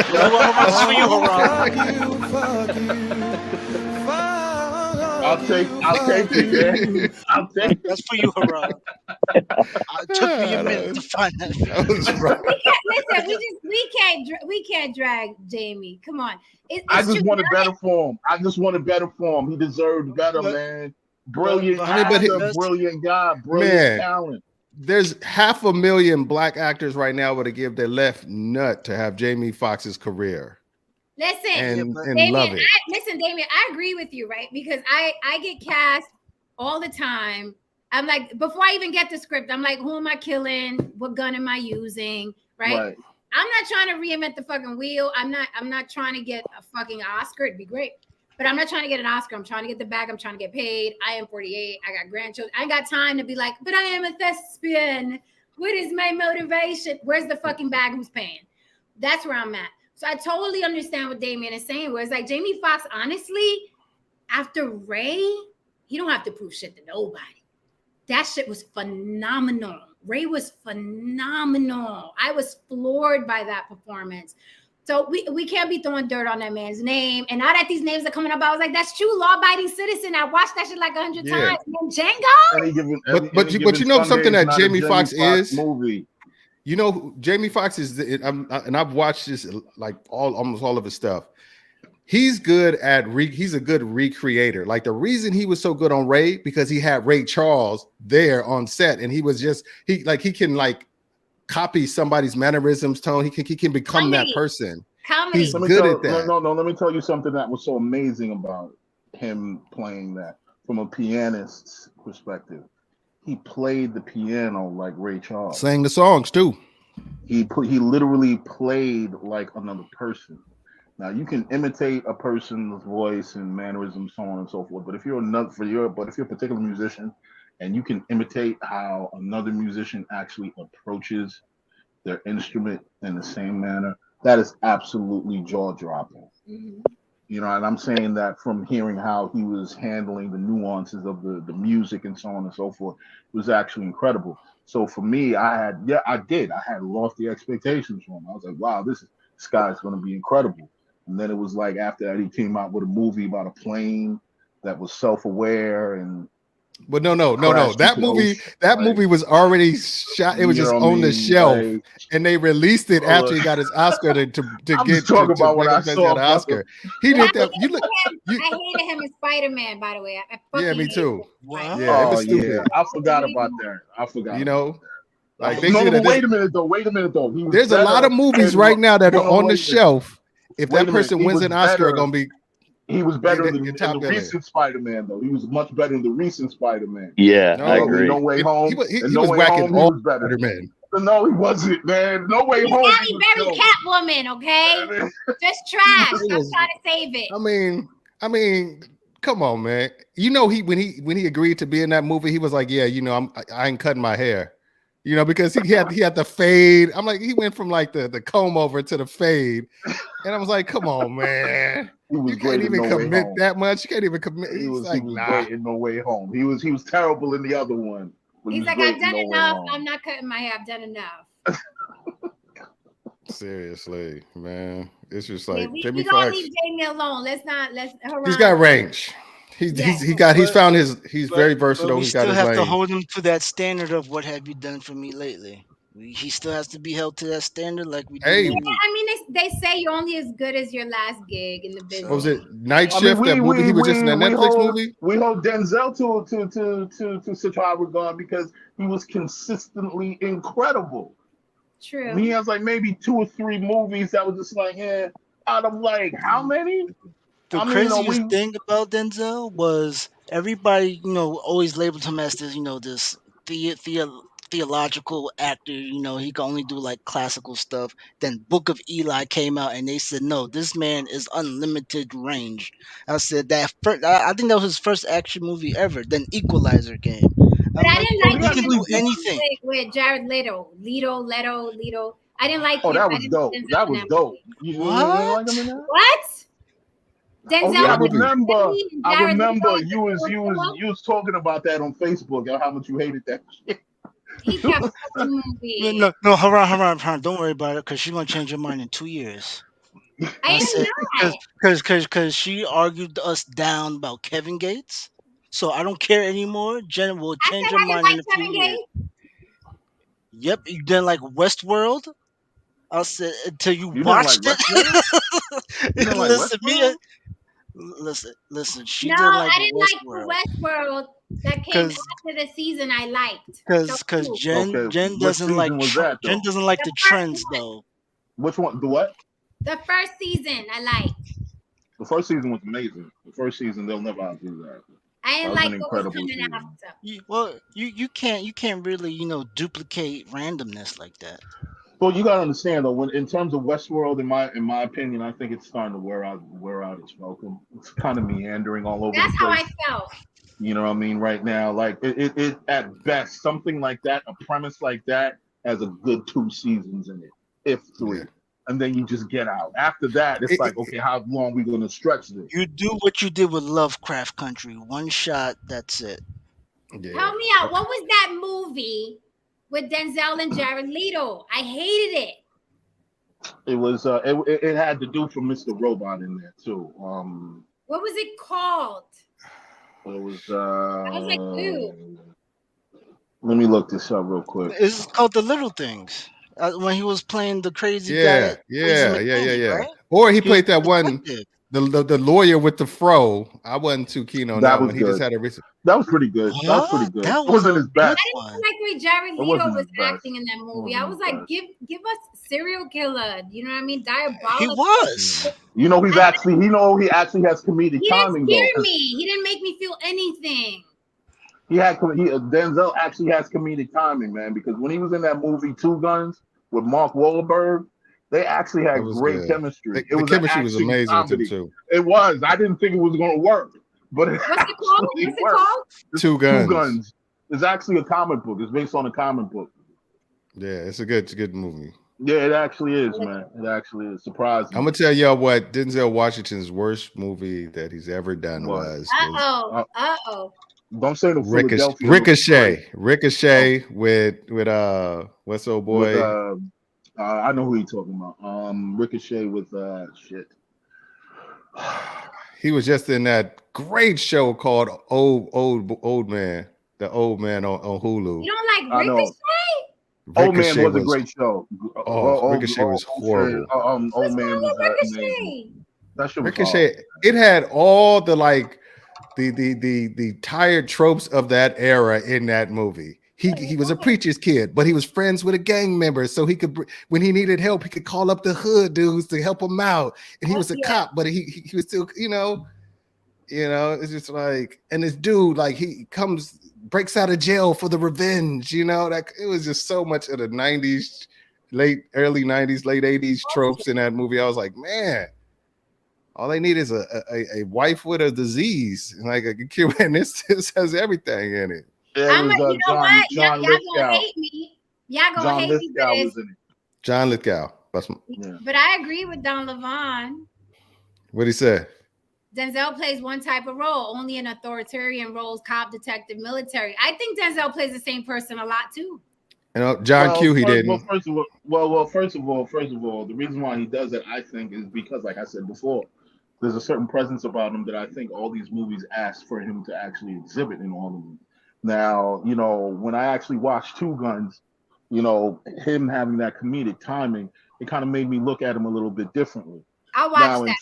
you know what, Haran? It's for you, Haran. Fuck you. I'll take it, man. I'll take it. That's for you, Haran. It took me a minute to find that. Listen, we can't drag Jamie. Come on. I just wanted better form. He deserved better, man. Brilliant actor, brilliant guy, brilliant talent. There's 500,000 black actors right now would have give their left nut to have Jamie Foxx's career. Listen, and Damien, love it. Damien, I agree with you, right? Because I get cast all the time. I'm like, before I even get the script, I'm like, who am I killing? What gun am I using? Right? I'm not trying to reinvent the fucking wheel. I'm not trying to get a fucking Oscar. It'd be great. But I'm not trying to get an Oscar. I'm trying to get the bag. I'm trying to get paid. I am 48. I got grandchildren. I ain't got time to be like, but I am a thespian. What is my motivation? Where's the fucking bag? Who's paying? That's where I'm at. So I totally understand what Damien is saying. Where it's like Jamie Foxx, honestly, after Ray, he don't have to prove shit to nobody. That shit was phenomenal. Ray was phenomenal. I was floored by that performance. So we can't be throwing dirt on that man's name. And now that these names are coming up, I was like, that's true. Law-abiding citizen. I watched that shit like 100 times. And Django. But you know something that Jamie Foxx is? Movie. You know, Jamie Foxx is, and I've watched this like almost all of his stuff. He's good at he's a good recreator. Like the reason he was so good on Ray because he had Ray Charles there on set, and he can copy somebody's mannerisms, tone. He can become that person. Comedy. He's good at that. No. Let me tell you something that was so amazing about him playing that from a pianist's perspective. He played the piano like Ray Charles. Sang the songs too. He literally played like another person. Now you can imitate a person's voice and mannerisms, so on and so forth. But if you're a particular musician and you can imitate how another musician actually approaches their instrument in the same manner, that is absolutely jaw-dropping. Mm-hmm. You know, and I'm saying that from hearing how he was handling the nuances of the music and so on and so forth, it was actually incredible. So for me, I had lofty expectations for him. I was like, wow, this guy's going to be incredible. And then it was like after that, he came out with a movie about a plane that was self-aware and. But no. That movie was already shot. It was just on the shelf, and they released it after he got his Oscar to get about what I saw. The Oscar. He did that. I hated him as Spider-Man, by the way. Yeah, me too. Wow. Yeah, it was stupid. Yeah. I forgot about that. You know, like wait a minute though. There's a lot of movies right now that are on the shelf. If that person wins an Oscar, going to be. He was better than the recent Spider-Man, though. He was much better than the recent Spider-Man. Yeah, I agree. No Way Home. He was whacking all Spider-Man. No, he wasn't, man. No Way Home. Halle Berry Catwoman, okay? Just trash. I'm trying to save it. I mean, come on, man. You know, when he agreed to be in that movie, he was like, yeah, you know, I ain't cutting my hair. You know, because he had the fade. I'm like, he went from like the comb over to the fade. And I was like, come on, man. You can't even commit that much. You can't even commit. He was great in No Way Home. He was terrible in the other one. He's like, I've done enough. I'm not cutting my hair. I've done enough. Seriously, man. It's just like we gonna leave Jamie alone. He's got range. He's found his. He's very versatile. We still have to hold him to that standard of what have you done for me lately. he still has to be held to that standard, like we do. Hey, I mean, they say you're only as good as your last gig in the business. what was it? Night I mean, Shift, that movie he was just in that Netflix movie. we hold Denzel to such high regard because he was consistently incredible. True. He has like maybe 2 or 3 movies that was just like, out of like how many? The craziest thing about Denzel was everybody, always labeled him as this, this theological actor. He can only do like classical stuff. Then Book of Eli came out, and they said, no, this man is unlimited range. I said that first, I think that was his first action movie ever. Then Equalizer came. But I didn't like he him can do anything. with Jared Leto. Leto. I didn't like him. Oh, that was dope. That was dope. You like him in that? What? Denzel. Yeah, I remember you was talking about that on Facebook, how much you hated that shit. He kept the movie. No, hold on. Don't worry about it, because she's gonna change her mind in 2 years. I said because she argued us down about Kevin Gates, so I don't care anymore. Jen will change her mind in a few years. Yep, you didn't like Westworld. I said until you watched it. Listen. She didn't like I didn't Westworld. like Westworld that came after the season I liked. Because Jen doesn't like the trends though. Which one? The what? The first season I liked. The first season was amazing. The first season they'll never outdo that. I didn't like what was coming after. You can't really duplicate randomness like that. Well, you gotta understand though, when in terms of Westworld, in my opinion, I think it's starting to wear out its welcome. It's kind of meandering all over. That's the place. how I felt. You know what I mean? Right now, like it at best, something like that, a premise like that, has a good 2 seasons in it, if 3. Yeah. And then you just get out. After that, it's like, okay, how long are we going to stretch this? You do what you did with Lovecraft Country. 1 shot, that's it. Yeah. Help me out. What was that movie with Denzel and Jared Leto? I hated it. It was it had the dude from Mr. Robot in there too. What was it called? It was I was like, ew. Let me look this up real quick. It's called The Little Things. When he was playing the crazy guy. Yeah. Right? Or he played that one, the lawyer with the fro. I wasn't too keen on that one. He just had a recent. That was pretty good. That was pretty good. It wasn't his best. I didn't like where Jared Leto was acting in that movie. I was like, give us serial killer. You know what I mean? Diabolical. He was. He actually has comedic timing. He didn't scare me. He didn't make me feel anything. Denzel actually has comedic timing, man, because when he was in that movie 2 Guns with Mark Wahlberg, they actually had great chemistry. The chemistry was amazing with him too. It was. I didn't think it was going to work, but what's it called? 2 Guns. 2 Guns. It's actually a comic book. It's based on a comic book. Yeah, it's a good movie. Yeah, it actually is, man. It actually is surprising. I'm gonna tell y'all what Denzel Washington's worst movie that he's ever done was. Don't say no Ricochet. Ricochet with what's old boy? With, I know who you're talking about. Ricochet with shit. He was just in that great show called Old Man. The Old Man on Hulu. You don't like Ricochet? Old Man was a great show. Ricochet was horrible. Old Man was amazing. That shit was Ricochet. Hard. It had all the the tired tropes of that era in that movie. He was a preacher's kid, but he was friends with a gang member, so he could, when he needed help, he could call up the hood dudes to help him out. And he was a cop, but he was still, it's just like, and this dude, like, he breaks out of jail for the revenge, like it was just so much of the 90s, early 90s, late 80s tropes in that movie. I was like, man, all they need is a wife with a disease, like a cure, and this has everything in it. Yeah, you know what? Y'all gonna hate me. Y'all gonna hate me for this. John Lithgow. But I agree with Don Levon. What'd he say? Denzel plays one type of role, only in authoritarian roles, cop, detective, military. I think Denzel plays the same person a lot too. John Q, he didn't. Well, first of all, the reason why he does it, I think, is because, like I said before, there's a certain presence about him that I think all these movies ask for him to actually exhibit in all of them. Now, when I actually watched 2 Guns, you know, him having that comedic timing, it kind of made me look at him a little bit differently. I'll watch Now, that.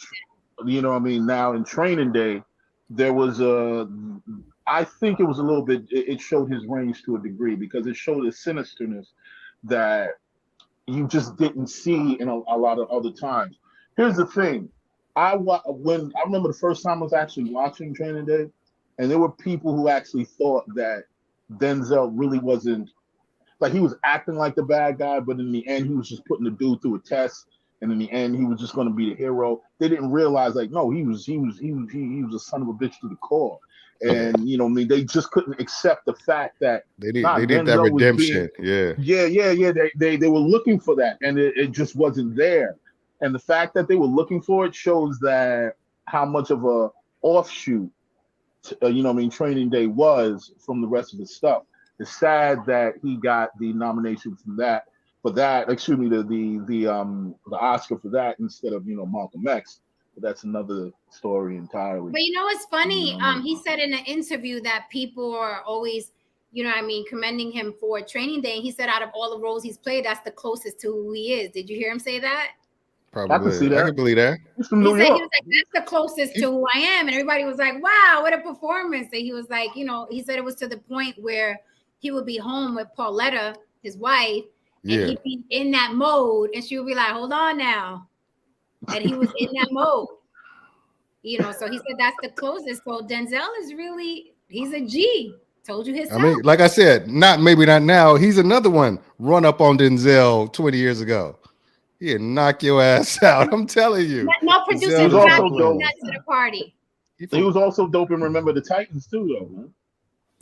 you know what I mean? Now in Training Day, there was a, I think it was a little bit, it showed his range to a degree because it showed a sinisterness that you just didn't see in a lot of other times. Here's the thing. When I remember the first time I was actually watching Training Day, and there were people who actually thought that Denzel really wasn't, like, he was acting like the bad guy, but in the end he was just putting the dude through a test, and in the end he was just going to be the hero. They didn't realize, like, no, he was a son of a bitch to the core. And you know, I mean, they just couldn't accept the fact that they did that redemption. They were looking for that, and it just wasn't there. And the fact that they were looking for it shows that how much of a offshoot, you know what I mean, Training Day was from the rest of the stuff. It's sad that he got the nomination for that, excuse me, the Oscar for that instead of, you know, Malcolm X. But that's another story entirely. But you know what's funny? He said in an interview that people are always, you know what I mean, commending him for Training Day. And he said out of all the roles he's played, that's the closest to who he is. Did you hear him say that? Probably. I can see that. I can believe that. He's from New York. He was like, that's the closest to who I am. And everybody was like, wow, what a performance. And he was like, you know, he said it was to the point where he would be home with Pauletta, his wife, and he'd be in that mode. And she would be like, hold on now. And he was in that mode. You know, so he said that's the closest. So Denzel is really, he's a G. Told you his. I mean, like I said, maybe not now. He's another one run up on Denzel 20 years ago. He'd knock your ass out. I'm telling you. No producer got that to the party. He was also dope in Remember the Titans too, though, man.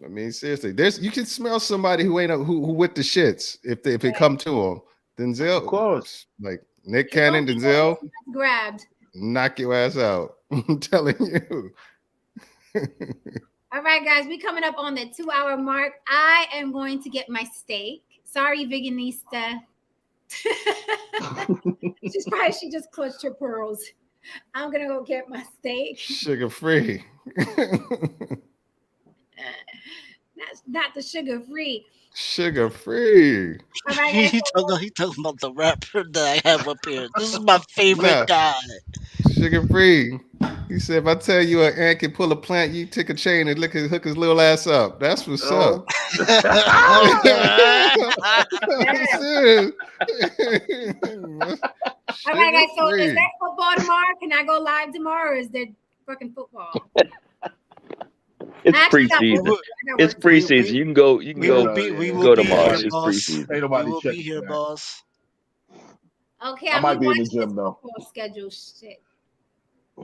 I mean, seriously, you can smell somebody who ain't who with the shits if it come to him. Denzel, of course, like Nick Cannon, Denzel, grabbed, knock your ass out. I'm telling you. All right, guys, we coming up on the 2-hour mark. I am going to get my steak. Sorry, Veganista. She just clutched her pearls. I'm gonna go get my steak. Sugar free. That's not the sugar free. Sugar free. Right, he talking about the rapper that I have up here. This is my favorite guy. Sugar free. He said, if I tell you an ant can pull a plant, you take a chain and hook his little ass up. That's what's up. All right, guys. So is there football tomorrow? Can I go live tomorrow, or is there fucking football? It's preseason. It's preseason. You can go. You can go tomorrow. It's preseason. Ain't nobody will be here, boss. Okay, I might be in the gym though. Schedule shit.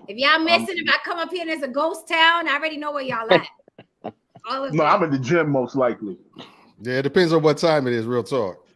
If y'all missing, if I come up here and there's a ghost town, I already know where y'all at. No, I'm in the gym most likely. Yeah, it depends on what time it is. Real talk.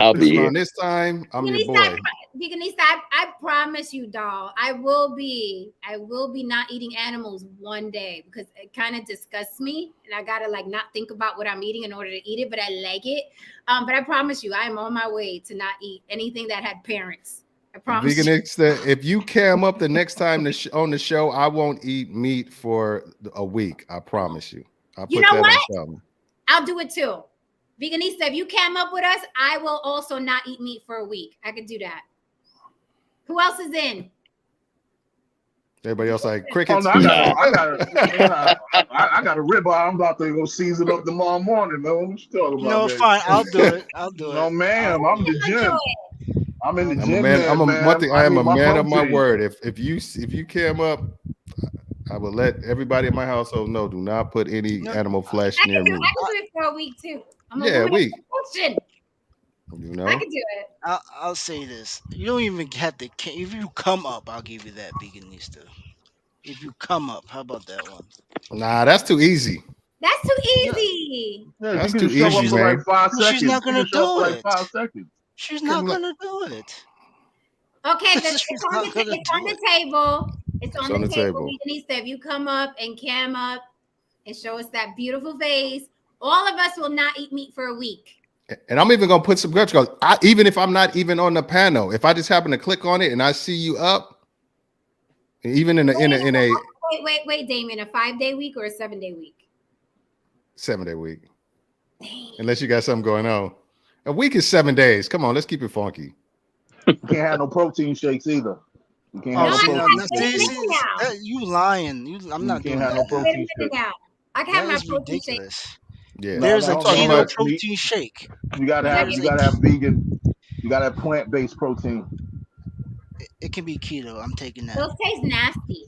I'll be here. On this time, I'm your boy. Veganista, I promise you, doll, I will be not eating animals one day because it kind of disgusts me, and I gotta like not think about what I'm eating in order to eat it, but I like it. But I promise you, I am on my way to not eat anything that had parents. I promise. Veganista, if you cam up the next time on the show, I won't eat meat for a week. I promise you. You know what? I'll do it too. Veganista, if you cam up with us, I will also not eat meat for a week. I could do that. Who else is in? Everybody else like crickets. Oh, no, I got a ribeye. I'm about to go season up tomorrow morning, man. What you talking about? No, fine. I'll do it. No, ma'am. I'm in the gym. I'm in the gym. I am a man of my word. If you came up, I will let everybody in my household know. Do not put any animal flesh near me. I can do it for a week too. A week. You know, I can do it. I'll say this: you don't even have to. If you come up, I'll give you that, Veganista. If you come up, how about that one? Nah, that's too easy. That's too easy. Yeah, that's too easy, man. Like she's not gonna do it. 5 seconds. She's not gonna do it. Okay, it's on the table. It's on the table. Veganista, if you come up and cam up and show us that beautiful face, all of us will not eat meat for a week. And I'm even gonna put some guts because even if I'm not even on the panel, if I just happen to click on it and I see you up, even in a wait, Damien, a 5-day week or a 7-day week? 7-day week. Dang. Unless you got something going on. A week is 7 days. Come on, let's keep it funky. You can't have no protein shakes either. You can't Oh, have no see, protein wait a shakes. minute now. you lying. I'm You not doing can't have no that. Wait a protein minute shakes. now. I can have That my is protein shake. ridiculous. Yeah, No, There's a I'm no, talking no. keto about. protein shake. You gotta have There's a vegan. You gotta have plant-based protein. it can be keto. I'm taking that. Those taste nasty.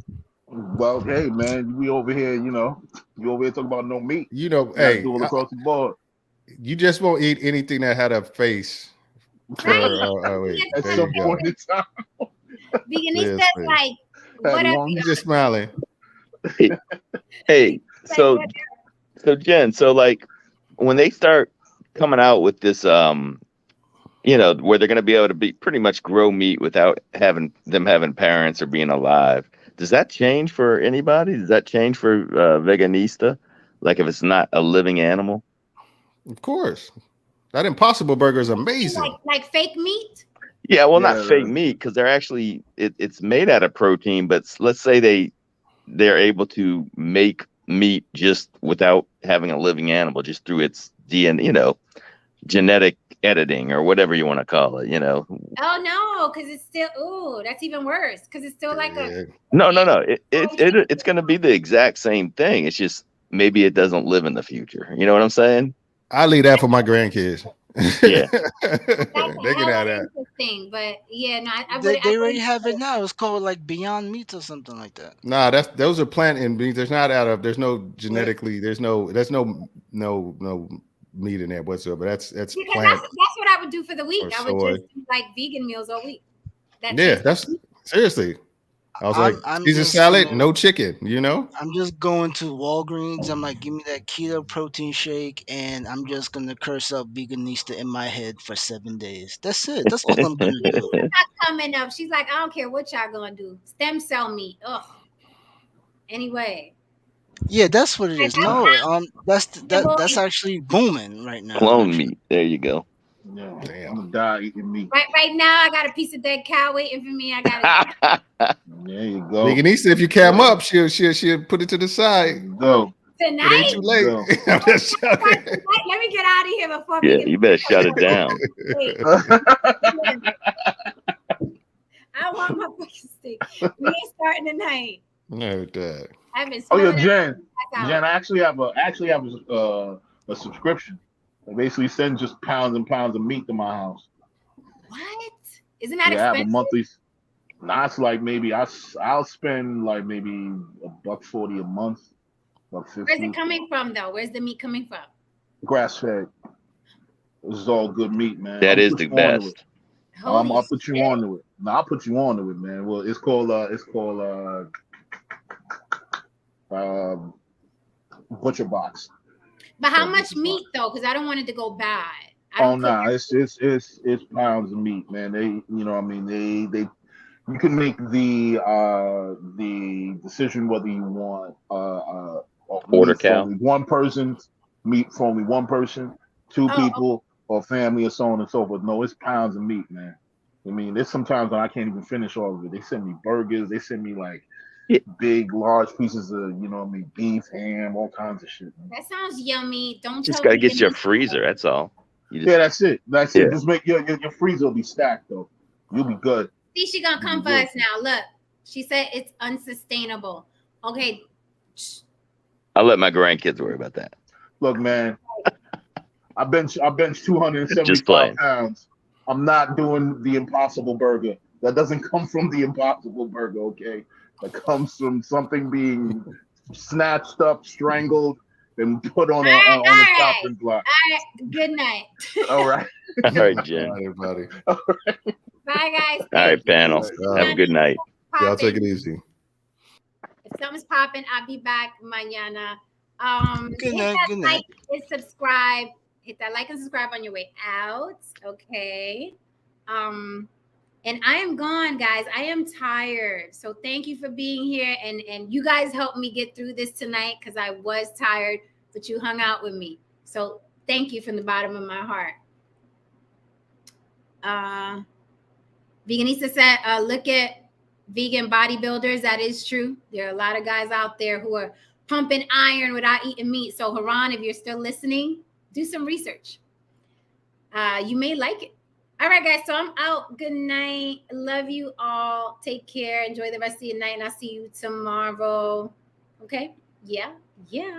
Well, hey man, we over here, you over here talking about no meat. You know, You gotta hey, do it across the board. you just won't eat anything that had a face. For, Right. wait, At there some you go. point in time. Veganistas Listen. like Had whatever. one- He's just smiling. Hey, Like, so whatever. so Jen, so like when they start coming out with this where they're going to be able to be pretty much grow meat without having parents or being alive, does that change for anybody? Does that change for Veganista? Like if it's not a living animal? Of course. That Impossible Burger is amazing. Like fake meat. Yeah, well, Yeah, not fake right. meat because they're actually it's made out of protein, but let's say they're able to make meat just without having a living animal, just through its DNA, genetic editing or whatever you want to call it, Oh no, because it's still that's even worse. Because it's still like a No. It's going to be the exact same thing. It's just maybe it doesn't live in the future. You know what I'm saying? I leave that for my grandkids. Yeah. They can have that. interesting, but yeah, no, I They would. already have it now. It's called like Beyond Meat or something like that. Nah, those are plant and beans. There's no genetically, there's no meat in there whatsoever. That's Because plant. that's what I would do for the week. or I would soy. just do like vegan meals all week. Yeah, that's seriously. I was like, I'm Caesar just salad, gonna- no chicken, I'm just going to Walgreens. I'm like, give me that keto protein shake, and I'm just gonna curse up Veganista in my head for 7 days. That's it. That's all I'm gonna do. Not coming up. She's like, I don't care what y'all gonna do. Stem cell meat. Ugh. Anyway. Yeah, that's what it is. No, that's boy. actually booming right now. Clone meat. There you go. Yeah, Damn. I'm gonna die eating meat. Right now, I got a piece of dead cow waiting for me. I got it There you go. Veganista, if you cam up, she'll put it to the There side. you go. It ain't tonight. too late. Go. I'm just joking. Let me get out of here before Yeah, we you better shut it down. Wait, I want my fucking steak. We ain't starting tonight. No, Dad. I've been Oh yeah, smelling Jen. that Jen, I actually have a subscription. They basically send just pounds and pounds of meat to my house. What? Isn't that Yeah, I have a expensive? monthly. Nah, it's like maybe I'll spend like maybe $140 a month. $150. Where's it coming from, though? Where's the meat coming from? Grass fed. This is all good meat, man. That I'll is put the you onto best. it. Holy I'll put you shit. onto it. No, I'll put you onto it, man. Well, it's called Butcher Box. But how Yeah, much it's meat, though? Because I don't want it to go bad. I Oh don't no, cook it's pounds of meat, man. They you can make the decision whether you want Quarter meat for cow. only one person, meat for only one person, two Oh, people, or family, or so on and so forth. No, it's pounds of meat, man. I mean, there's sometimes when I can't even finish all of it. They send me burgers, they send me like Yeah. big, large pieces of beef, ham, all kinds of shit. Man. That sounds yummy. Don't Just tell got to me get your freezer. That's all. You Yeah, just, that's it. Yeah. Just make your freezer will be stacked though. You'll be good. See, she gonna come for us now. Look, she said it's unsustainable. Okay. I'll let my grandkids worry about that. Look, man, I bench Just 275 playing. pounds. I'm not doing the Impossible Burger. That doesn't come from the Impossible Burger, okay? That comes from something being snatched up, strangled, and put on a All right. chopping block. All right. Good night. All right. All right, Jen. All right, everybody. Bye, guys. All right, panel. Have a good night. Y'all take it easy. If something's popping, I'll be back mañana. Good hit night, that good like night. and subscribe. Hit that like and subscribe on your way out. Okay. And I am gone, guys. I am tired. So thank you for being here. And you guys helped me get through this tonight because I was tired, but you hung out with me. So thank you from the bottom of my heart. Veganista said, look at vegan bodybuilders. That is true. There are a lot of guys out there who are pumping iron without eating meat. So Haran, if you're still listening, do some research. You may like it. All right, guys. So I'm out. Good night. Love you all. Take care. Enjoy the rest of your night, and I'll see you tomorrow. Okay? Yeah. Yeah.